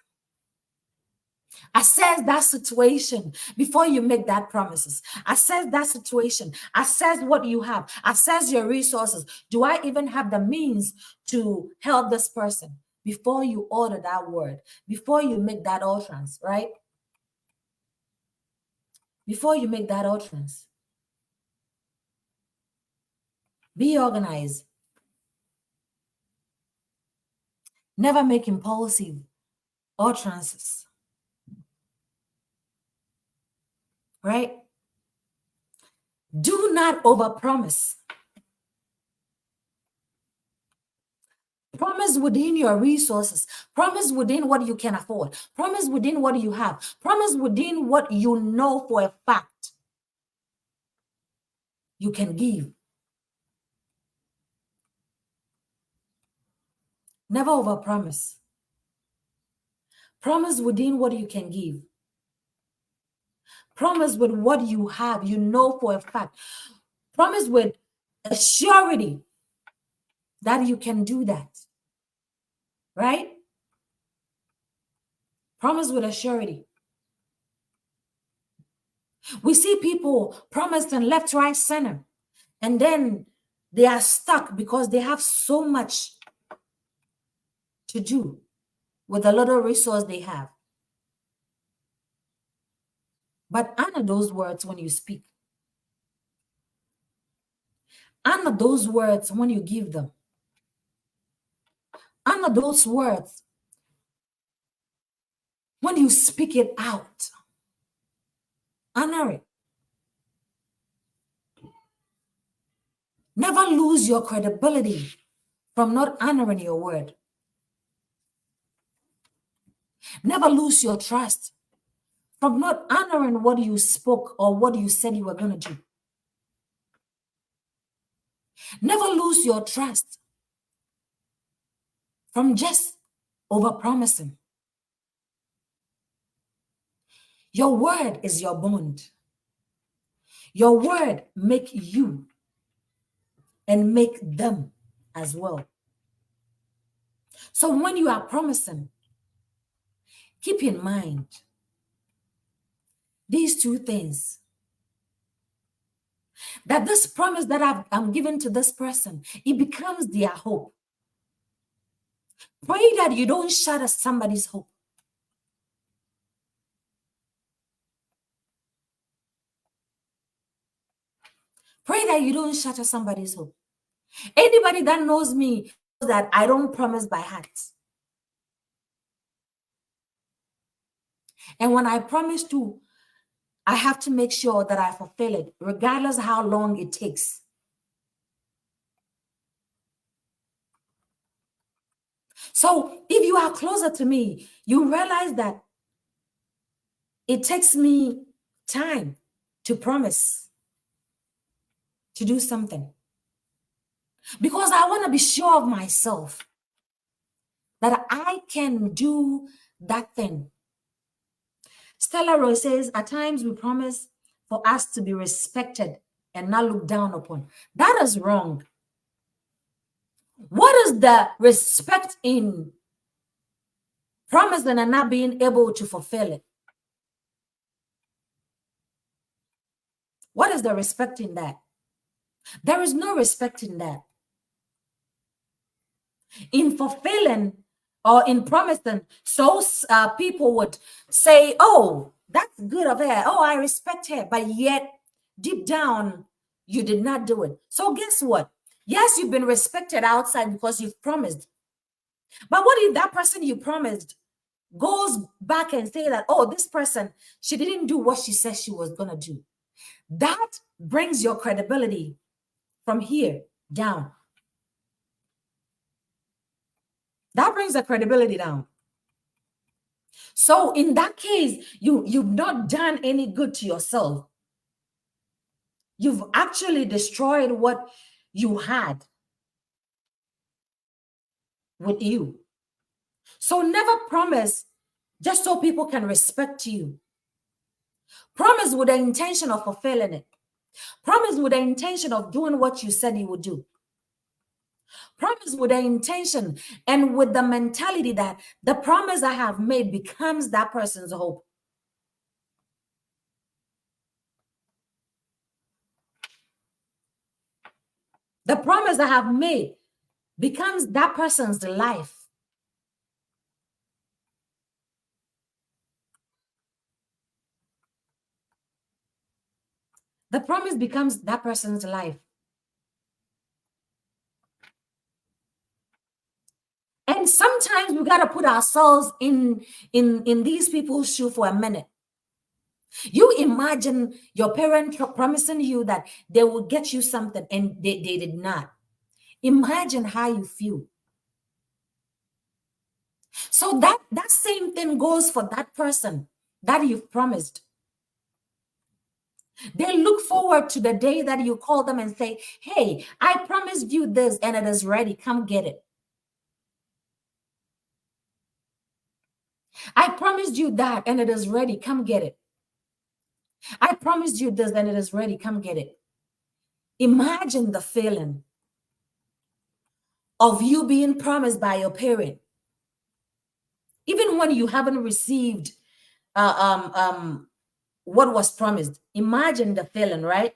Assess that situation before you make that promises. Assess that situation. Assess what you have. Assess your resources. Do I even have the means to help this person before you order that word, before you make that utterance, right? Before you make that utterance. Be organized. Never make impulsive utterances. Right? Do not overpromise. Promise within your resources. Promise within what you can afford. Promise within what you have. Promise within what you know for a fact you can give. Never overpromise. Promise within what you can give. Promise with what you have, you know for a fact. Promise with a surety that you can do that. Right? Promise with a surety. We see people promising left, right, center, and then they are stuck because they have so much to do with the little resource they have. But honor those words when you speak. Honor those words when you give them. Honor those words when you speak it out. Honor it. Never lose your credibility from not honoring your word. Never lose your trust from not honoring what you spoke or what you said you were going to do. Never lose your trust from just overpromising. Your word is your bond. Your word make you and make them as well. So when you are promising, keep in mind these two things. That this promise that I'm giving to this person, it becomes their hope. Pray that you don't shatter somebody's hope. Pray that you don't shatter somebody's hope. Anybody that knows me knows that I don't promise by heart. And when I promise to, I have to make sure that I fulfill it, regardless of how long it takes. So if you are closer to me, you realize that it takes me time to promise to do something, because I want to be sure of myself that I can do that thing. Stella Roy says, at times we promise for us to be respected and not looked down upon. That is wrong. What is the respect in promising and not being able to fulfill it? What is the respect in that? There is no respect in that. In fulfilling or in promising, so people would say, oh, that's good of her. Oh, I respect her. But yet, deep down, you did not do it. So guess what? Yes, you've been respected outside because you've promised. But what if that person you promised goes back and say that, oh, this person, she didn't do what she said she was going to do? That brings your credibility from here down. That brings the credibility down. So in that case, you've not done any good to yourself. You've actually destroyed what you had with you. So never promise just so people can respect you. Promise with the intention of fulfilling it. Promise with the intention of doing what you said you would do. Promise with the intention and with the mentality that the promise I have made becomes that person's hope. The promise I have made becomes that person's life. The promise becomes that person's life. And sometimes we got to put ourselves in these people's shoe for a minute. You imagine your parent promising you that they will get you something and they did not. Imagine how you feel. So that same thing goes for that person that you've promised. They look forward to the day that you call them and say, hey, I promised you this and it is ready. Come get it. I promised you that and it is ready. Come get it. I promised you this and it is ready. Come get it. Imagine the feeling of you being promised by your parent. Even when you haven't received what was promised, imagine the feeling, right?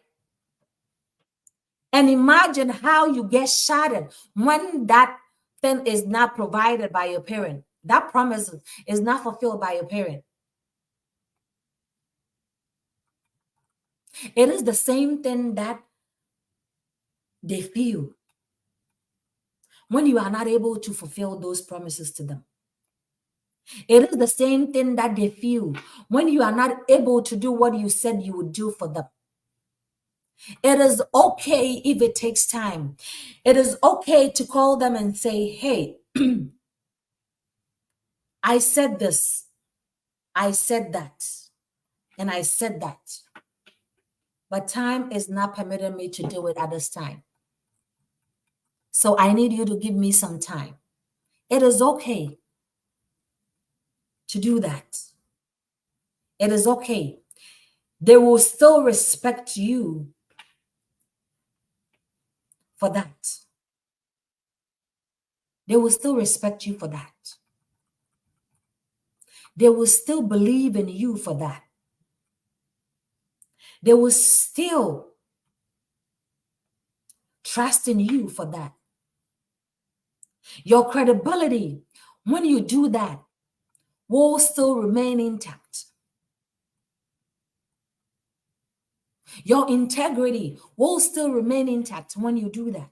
And imagine how you get shattered when that thing is not provided by your parent. That promise is not fulfilled by your parent. It is the same thing that they feel when you are not able to fulfill those promises to them. It is the same thing that they feel when you are not able to do what you said you would do for them. It is okay if it takes time. It is okay to call them and say, hey, I said this, I said that, and I said that. But time is not permitting me to do it at this time. So I need you to give me some time. It is okay to do that. It is okay. They will still respect you for that. They will still respect you for that. They will still believe in you for that. They will still trust in you for that. Your credibility, when you do that, will still remain intact. Your integrity will still remain intact when you do that.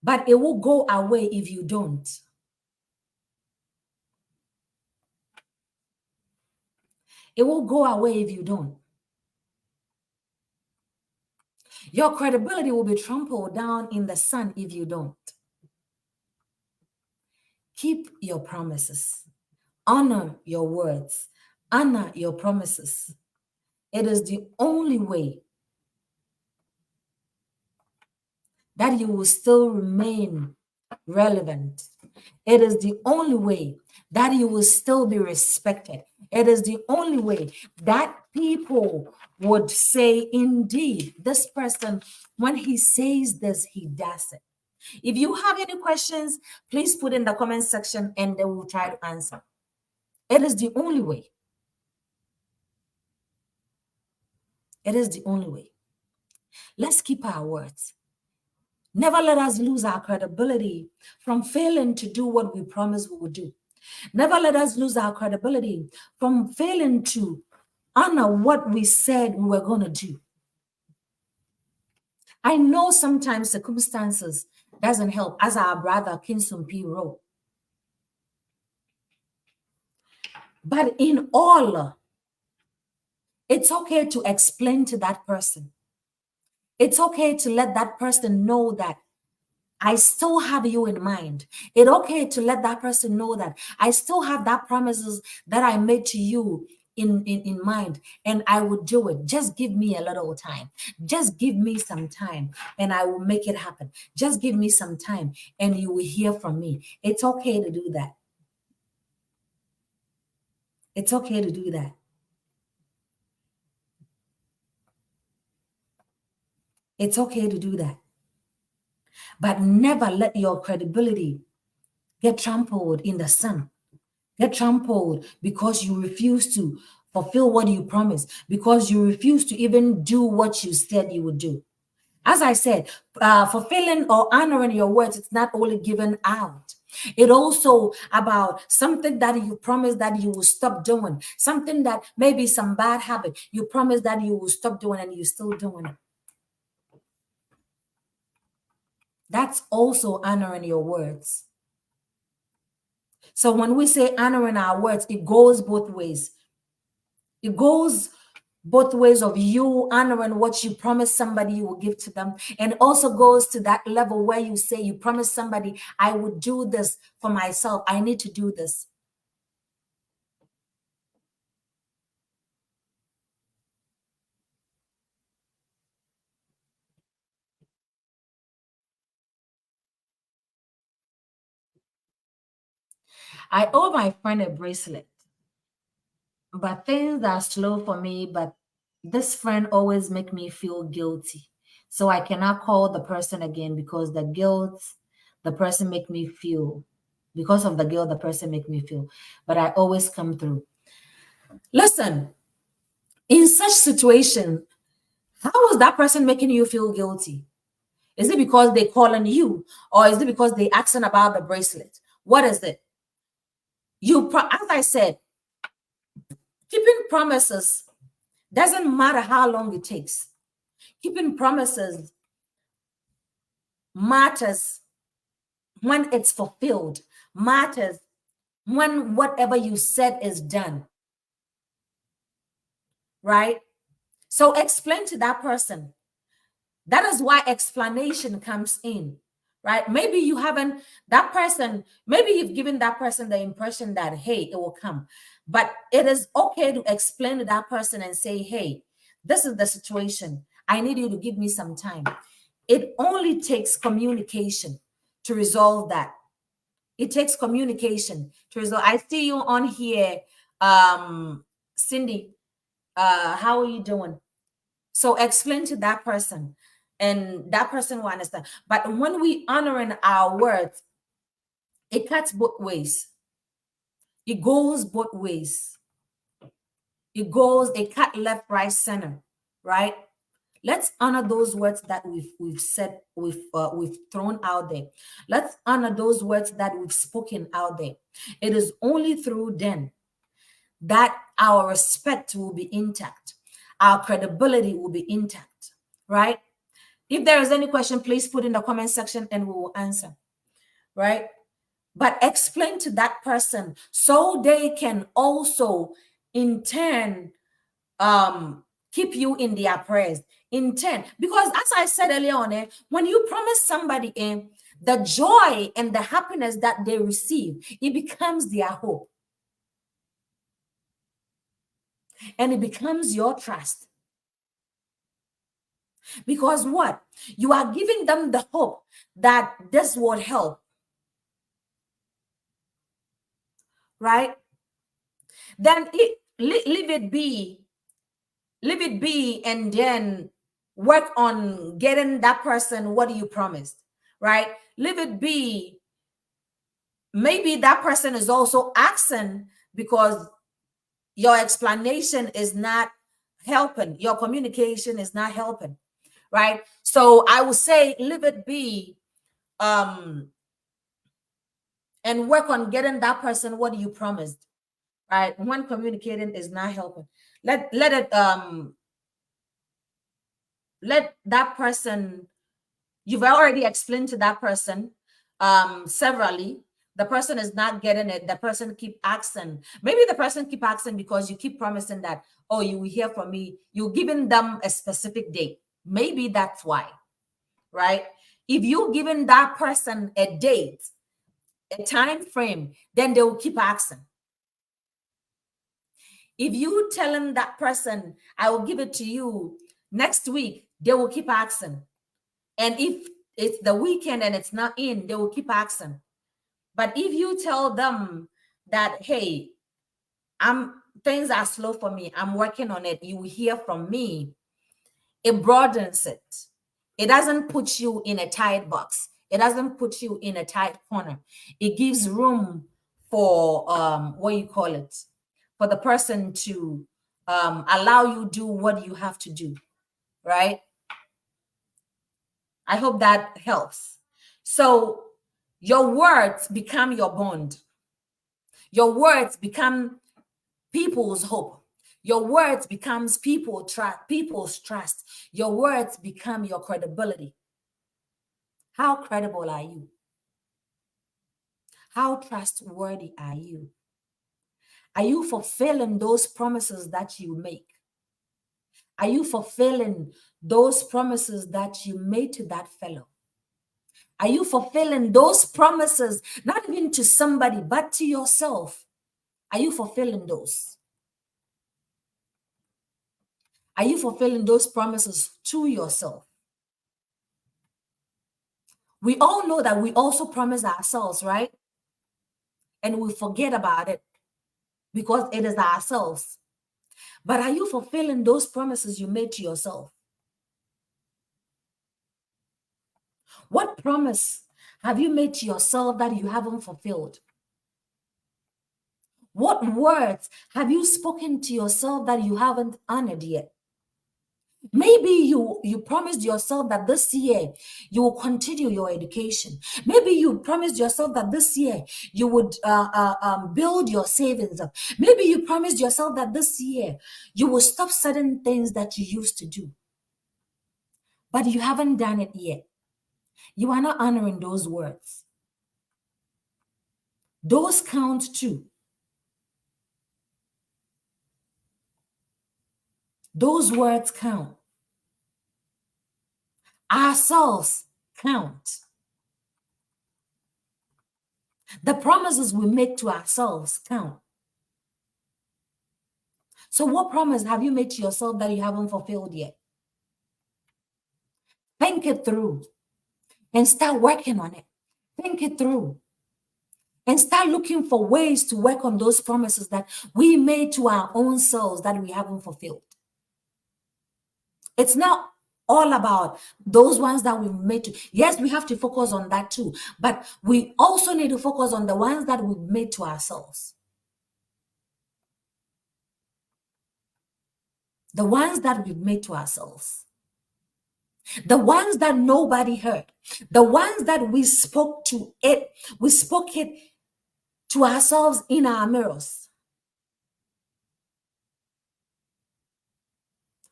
But it will go away if you don't. It will go away if you don't. Your credibility will be trampled down in the sun if you don't. Keep your promises. Honor your words. Honor your promises. It is the only way that you will still remain relevant. It is the only way that you will still be respected. It is the only way that people would say, indeed, this person, when he says this, he does it. If you have any questions, please put in the comment section and they will try to answer. It is the only way. It is the only way. Let's keep our words. Never let us lose our credibility from failing to do what we promised we would do. Never let us lose our credibility from failing to honor what we said we were going to do. I know sometimes circumstances doesn't help, as our brother Kingston P. wrote. But in all, it's okay to explain to that person. It's okay to let that person know that I still have you in mind. It's okay to let that person know that I still have that promises that I made to you in mind, and I will do it. Just give me a little time. Just give me some time and I will make it happen. Just give me some time and you will hear from me. It's okay to do that. It's okay to do that. It's okay to do that. But never let your credibility get trampled in the sun. Get trampled because you refuse to fulfill what you promised, because you refuse to even do what you said you would do. As I said, fulfilling or honoring your words, it's not only given out. It also about something that you promised that you will stop doing, something that maybe some bad habit you promised that you will stop doing and you're still doing it. That's also honoring your words. So when we say honoring our words, it goes both ways. It goes both ways of you honoring what you promise somebody you will give to them, and also goes to that level where you say you promise somebody, I would do this for myself. I need to do this. I owe my friend a bracelet, but things are slow for me. But this friend always make me feel guilty. So I cannot call the person again because the guilt the person make me feel, because of the guilt the person make me feel. But I always come through. Listen, in such situation, how is that person making you feel guilty? Is it because they calling you, or is it because they asking about the bracelet? What is it? As I said, keeping promises doesn't matter how long it takes. Keeping promises matters when it's fulfilled, matters when whatever you said is done, right? So explain to that person. That is why explanation comes in, right? Maybe you haven't, that person, maybe you've given that person the impression that, hey, it will come. But it is okay to explain to that person and say, hey, this is the situation. I need you to give me some time. It only takes communication to resolve that. It takes communication to resolve. I see you on here, Cindy. How are you doing? So explain to that person, and that person will understand. But when we honoring our words, it cuts both ways. It goes both ways. It cut left, right, center, right? Let's honor those words that we've said, we've thrown out there. Let's honor those words that we've spoken out there. It is only through then that our respect will be intact, our credibility will be intact, right? If there is any question, please put in the comment section and we will answer, right? But explain to that person so they can also in turn keep you in their prayers in turn. Because as I said earlier on, when you promise somebody the joy and the happiness that they receive, it becomes their hope. And it becomes your trust. Because what? You are giving them the hope that this would help. Right? Then leave it be. Leave it be and then work on getting that person what you promised. Right? Leave it be. Maybe that person is also asking because your explanation is not helping. Your communication is not helping. Right? So I would say leave it be and work on getting that person what you promised. Right? When communicating is not helping, let that person, you've already explained to that person severally. The person is not getting it. The person keep asking. Maybe the person keep asking because you keep promising that, oh, you will hear from me. You're giving them a specific date. Maybe that's why, right? If you're giving that person a date, a time frame, then they will keep asking. If you telling that person, I will give it to you next week, they will keep asking. And if it's the weekend and it's not in, they will keep asking. But if you tell them that, hey, things are slow for me, I'm working on it, you will hear from me, it broadens it. It doesn't put you in a tight box. It doesn't put you in a tight corner. It gives room for what you call it, for the person to allow you do what you have to do, right? I hope that helps. So your words become your bond. Your words become people's hope. Your words becomes people's trust. Your words become your credibility. How credible are you? How trustworthy are you? Are you fulfilling those promises that you make? Are you fulfilling those promises that you made to that fellow? Are you fulfilling those promises, not even to somebody, but to yourself? Are you fulfilling those? Are you fulfilling those promises to yourself? We all know that we also promise ourselves, right? And we forget about it because it is ourselves. But are you fulfilling those promises you made to yourself? What promise have you made to yourself that you haven't fulfilled? What words have you spoken to yourself that you haven't honored yet? Maybe you promised yourself that this year you will continue your education. Maybe you promised yourself that this year you would build your savings up. Maybe you promised yourself that this year you will stop certain things that you used to do. But you haven't done it yet. You are not honoring those words. Those count too. Those words count. Ourselves count. The promises we make to ourselves count. So what promise have you made to yourself that you haven't fulfilled yet? Think it through and start working on it. Think it through and start looking for ways to work on those promises that we made to our own selves that we haven't fulfilled. It's not all about those ones that we've made to. Yes, we have to focus on that too, but we also need to focus on the ones that we've made to ourselves. The ones that we've made to ourselves. The ones that nobody heard. The ones that we spoke to it. We spoke it to ourselves in our mirrors.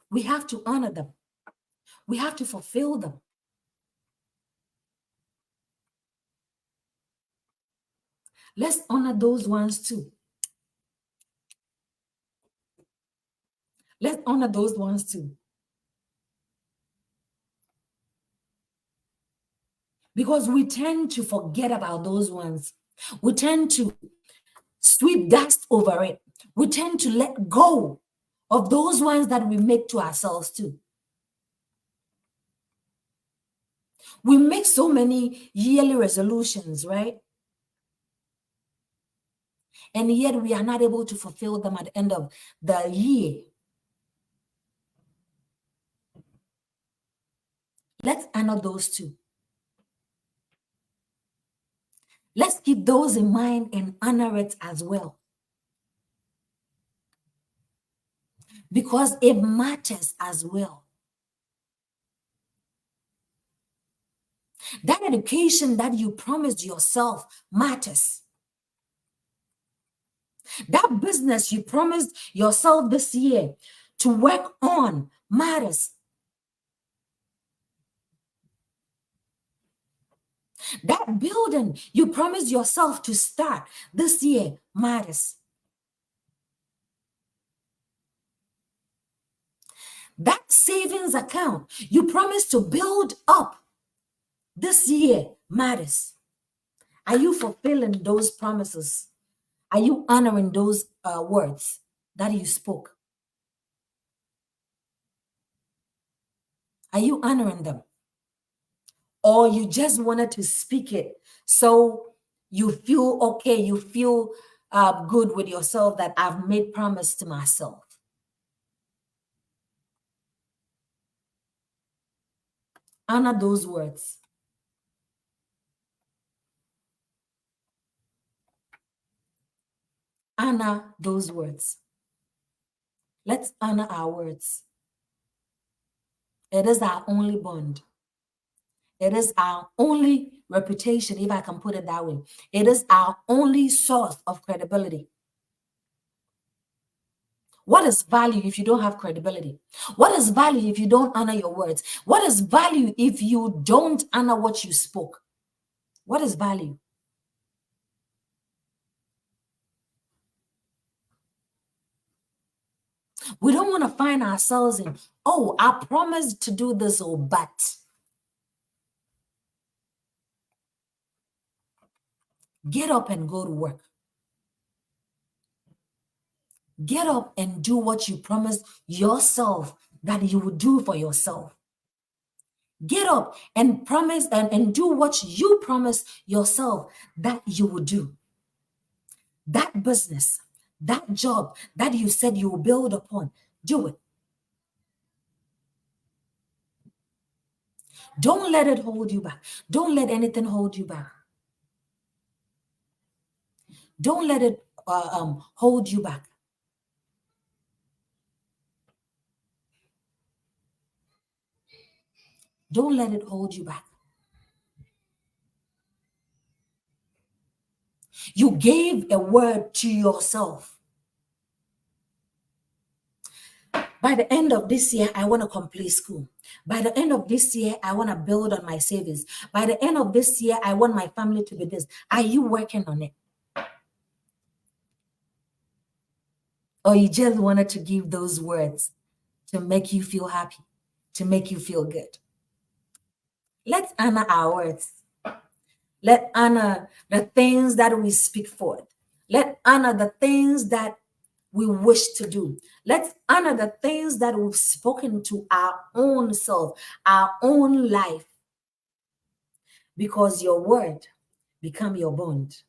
We have to honor them. We have to fulfill them. Let's honor those ones too. Let's honor those ones too. Because we tend to forget about those ones. We tend to sweep dust over it. We tend to let go of those ones that we make to ourselves too. We make so many yearly resolutions, right? And yet we are not able to fulfill them at the end of the year. Let's honor those two. Let's keep those in mind and honor it as well. Because it matters as well. That education that you promised yourself matters. That business you promised yourself this year to work on matters. That building you promised yourself to start this year matters. That savings account you promised to build up this year matters. Are you fulfilling those promises? Are you honoring those words that you spoke? Are you honoring them? Or you just wanted to speak it so you feel okay, you feel good with yourself that I've made promise to myself? Honor those words. Honor those words. Let's honor our words. It is our only bond. It is our only reputation, if I can put it that way. It is our only source of credibility. What is value if you don't have credibility? What is value if you don't honor your words? What is value if you don't honor what you spoke? What is value? We don't want to find ourselves in, oh, I promised to do this, oh, but. Get up and go to work. Get up and do what you promised yourself that you would do for yourself. Get up and promise and do what you promised yourself that you would do. That business, that job that you said you will build upon, do it. Don't let it hold you back. Don't let anything hold you back. Don't let it hold you back. Don't let it hold you back. You gave a word to yourself. By the end of this year, I want to complete school. By the end of this year, I want to build on my savings. By the end of this year, I want my family to be this. Are you working on it? Or you just wanted to give those words to make you feel happy, to make you feel good? Let's honor our words. Let's honor the things that we speak forth. Let's honor the things that we wish to do. Let's honor the things that we've spoken to our own self, our own life. Because your word become your bond.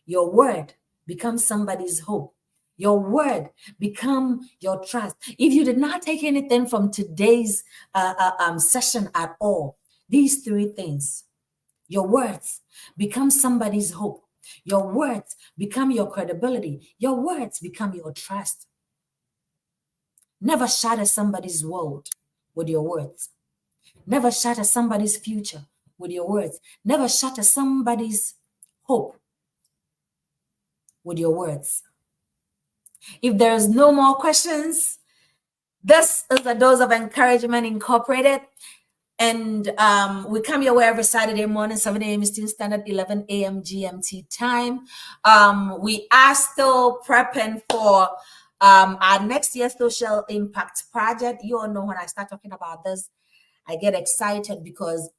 Your word becomes somebody's hope. Your word become your trust. If you did not take anything from today's session at all, these three things: your words become somebody's hope. Your words become your credibility. Your words become your trust. Never shatter somebody's world with your words. Never shatter somebody's future with your words. Never shatter somebody's hope with your words. If there's no more questions, This is a Dose of Encouragement Incorporated. And we come your way every Saturday morning, 7 a.m. Eastern Standard, 11 a.m. GMT time. We are still prepping for our next year's social impact project. You all know when I start talking about this, I get excited because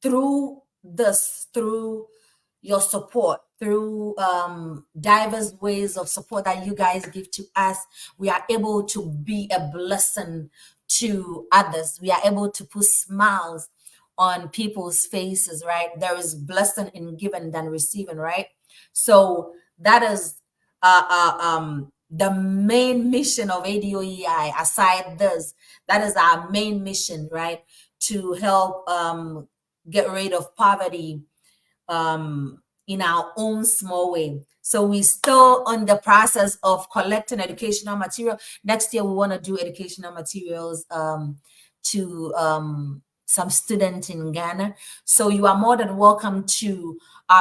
through your support, through diverse ways of support that you guys give to us, we are able to be a blessing to others. We are able to put smiles on people's faces, right? There is blessing in giving than receiving, right? So that is the main mission of ADOEI. Aside this, that is our main mission, right? To help get rid of poverty in our own small way. So we're still on the process of collecting educational material. Next year, we want to do educational materials to some students in Ghana. So you are more than welcome to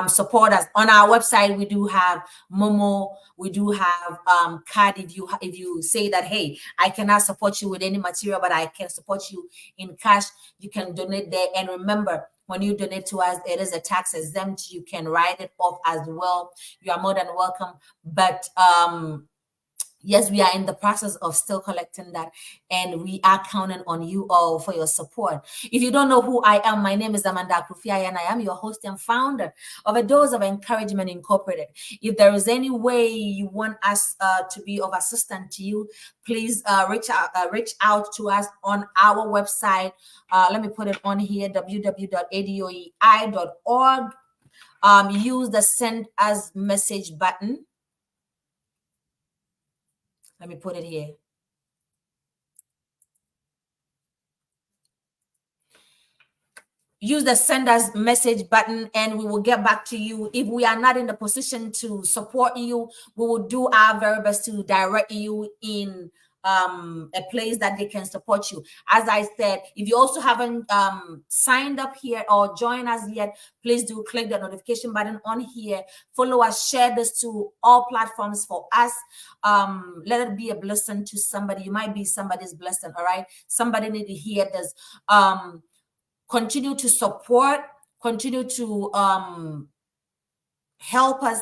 support us. On our website, we do have Momo, we do have card. If you say that, hey, I cannot support you with any material, but I can support you in cash, you can donate there. And remember, when you donate to us, it is a tax exempt. You can write it off as well. You are more than welcome. But yes, we are in the process of still collecting that, and we are counting on you all for your support. If you don't know who I am, my name is Amanda Akufia, and I am your host and founder of A Dose of Encouragement Incorporated. If there is any way you want us to be of assistance to you, please reach out to us on our website. Let me put it on here, www.adoei.org. Use the send us message button. Let me put it here. Use the send us message button and we will get back to you. If we are not in the position to support you, we will do our very best to direct you in a place that they can support you. As I said, if you also haven't signed up here or joined us yet, please do click the notification button on here. Follow us, share this to all platforms for us. Let it be a blessing to somebody. You might be somebody's blessing, all right? Somebody need to hear this. Continue to support, continue to help us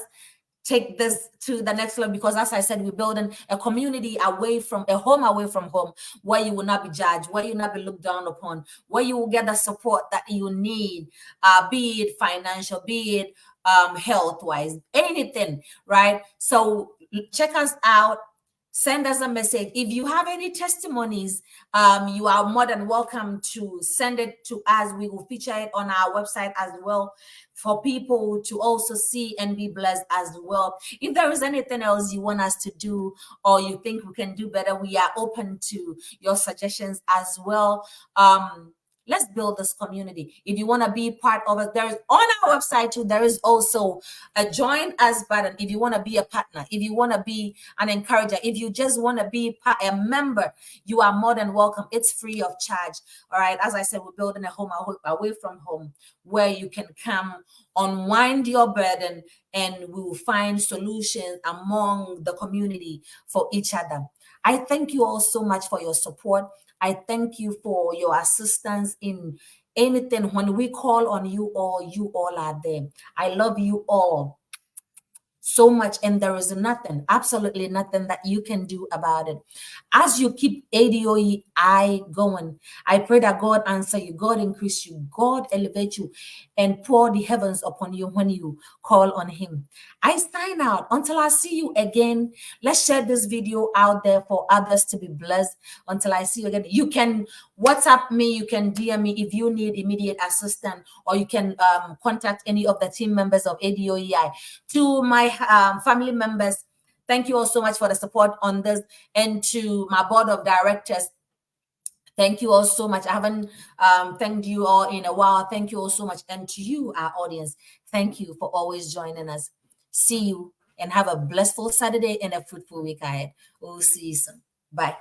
take this to the next level, because as I said, we're building a community away from home, where you will not be judged, where you will not be looked down upon, where you will get the support that you need, be it financial, be it health wise, anything, right? So check us out. Send us a message. If you have any testimonies, you are more than welcome to send it to us. We will feature it on our website as well for people to also see and be blessed as well. If there is anything else you want us to do or you think we can do better, we are open to your suggestions as well. Let's build this community. If you want to be part of it, there is on our website too, there is also a join us button. If you want to be a partner, if you want to be an encourager, if you just want to be a member, you are more than welcome. It's free of charge. All right. As I said, we're building a home away from home where you can come, unwind your burden, and we will find solutions among the community for each other. I thank you all so much for your support. I thank you for your assistance in anything. When we call on you all are there. I love you all so much, and there is nothing, absolutely nothing that you can do about it. As you keep ADOEI going, I pray that God answer you, God increase you, God elevate you, and pour the heavens upon you when you call on him. I sign out until I see you again. Let's share this video out there for others to be blessed. Until I see you again, you can WhatsApp me, you can DM me if you need immediate assistance, or you can contact any of the team members of ADOEI. To my family members, thank you all so much for the support on this, and to my board of directors, thank you all so much. I haven't thanked you all in a while. Thank you all so much. And to you, our audience, thank you for always joining us. See you and have a blissful Saturday and a fruitful week ahead. We'll see you soon. Bye.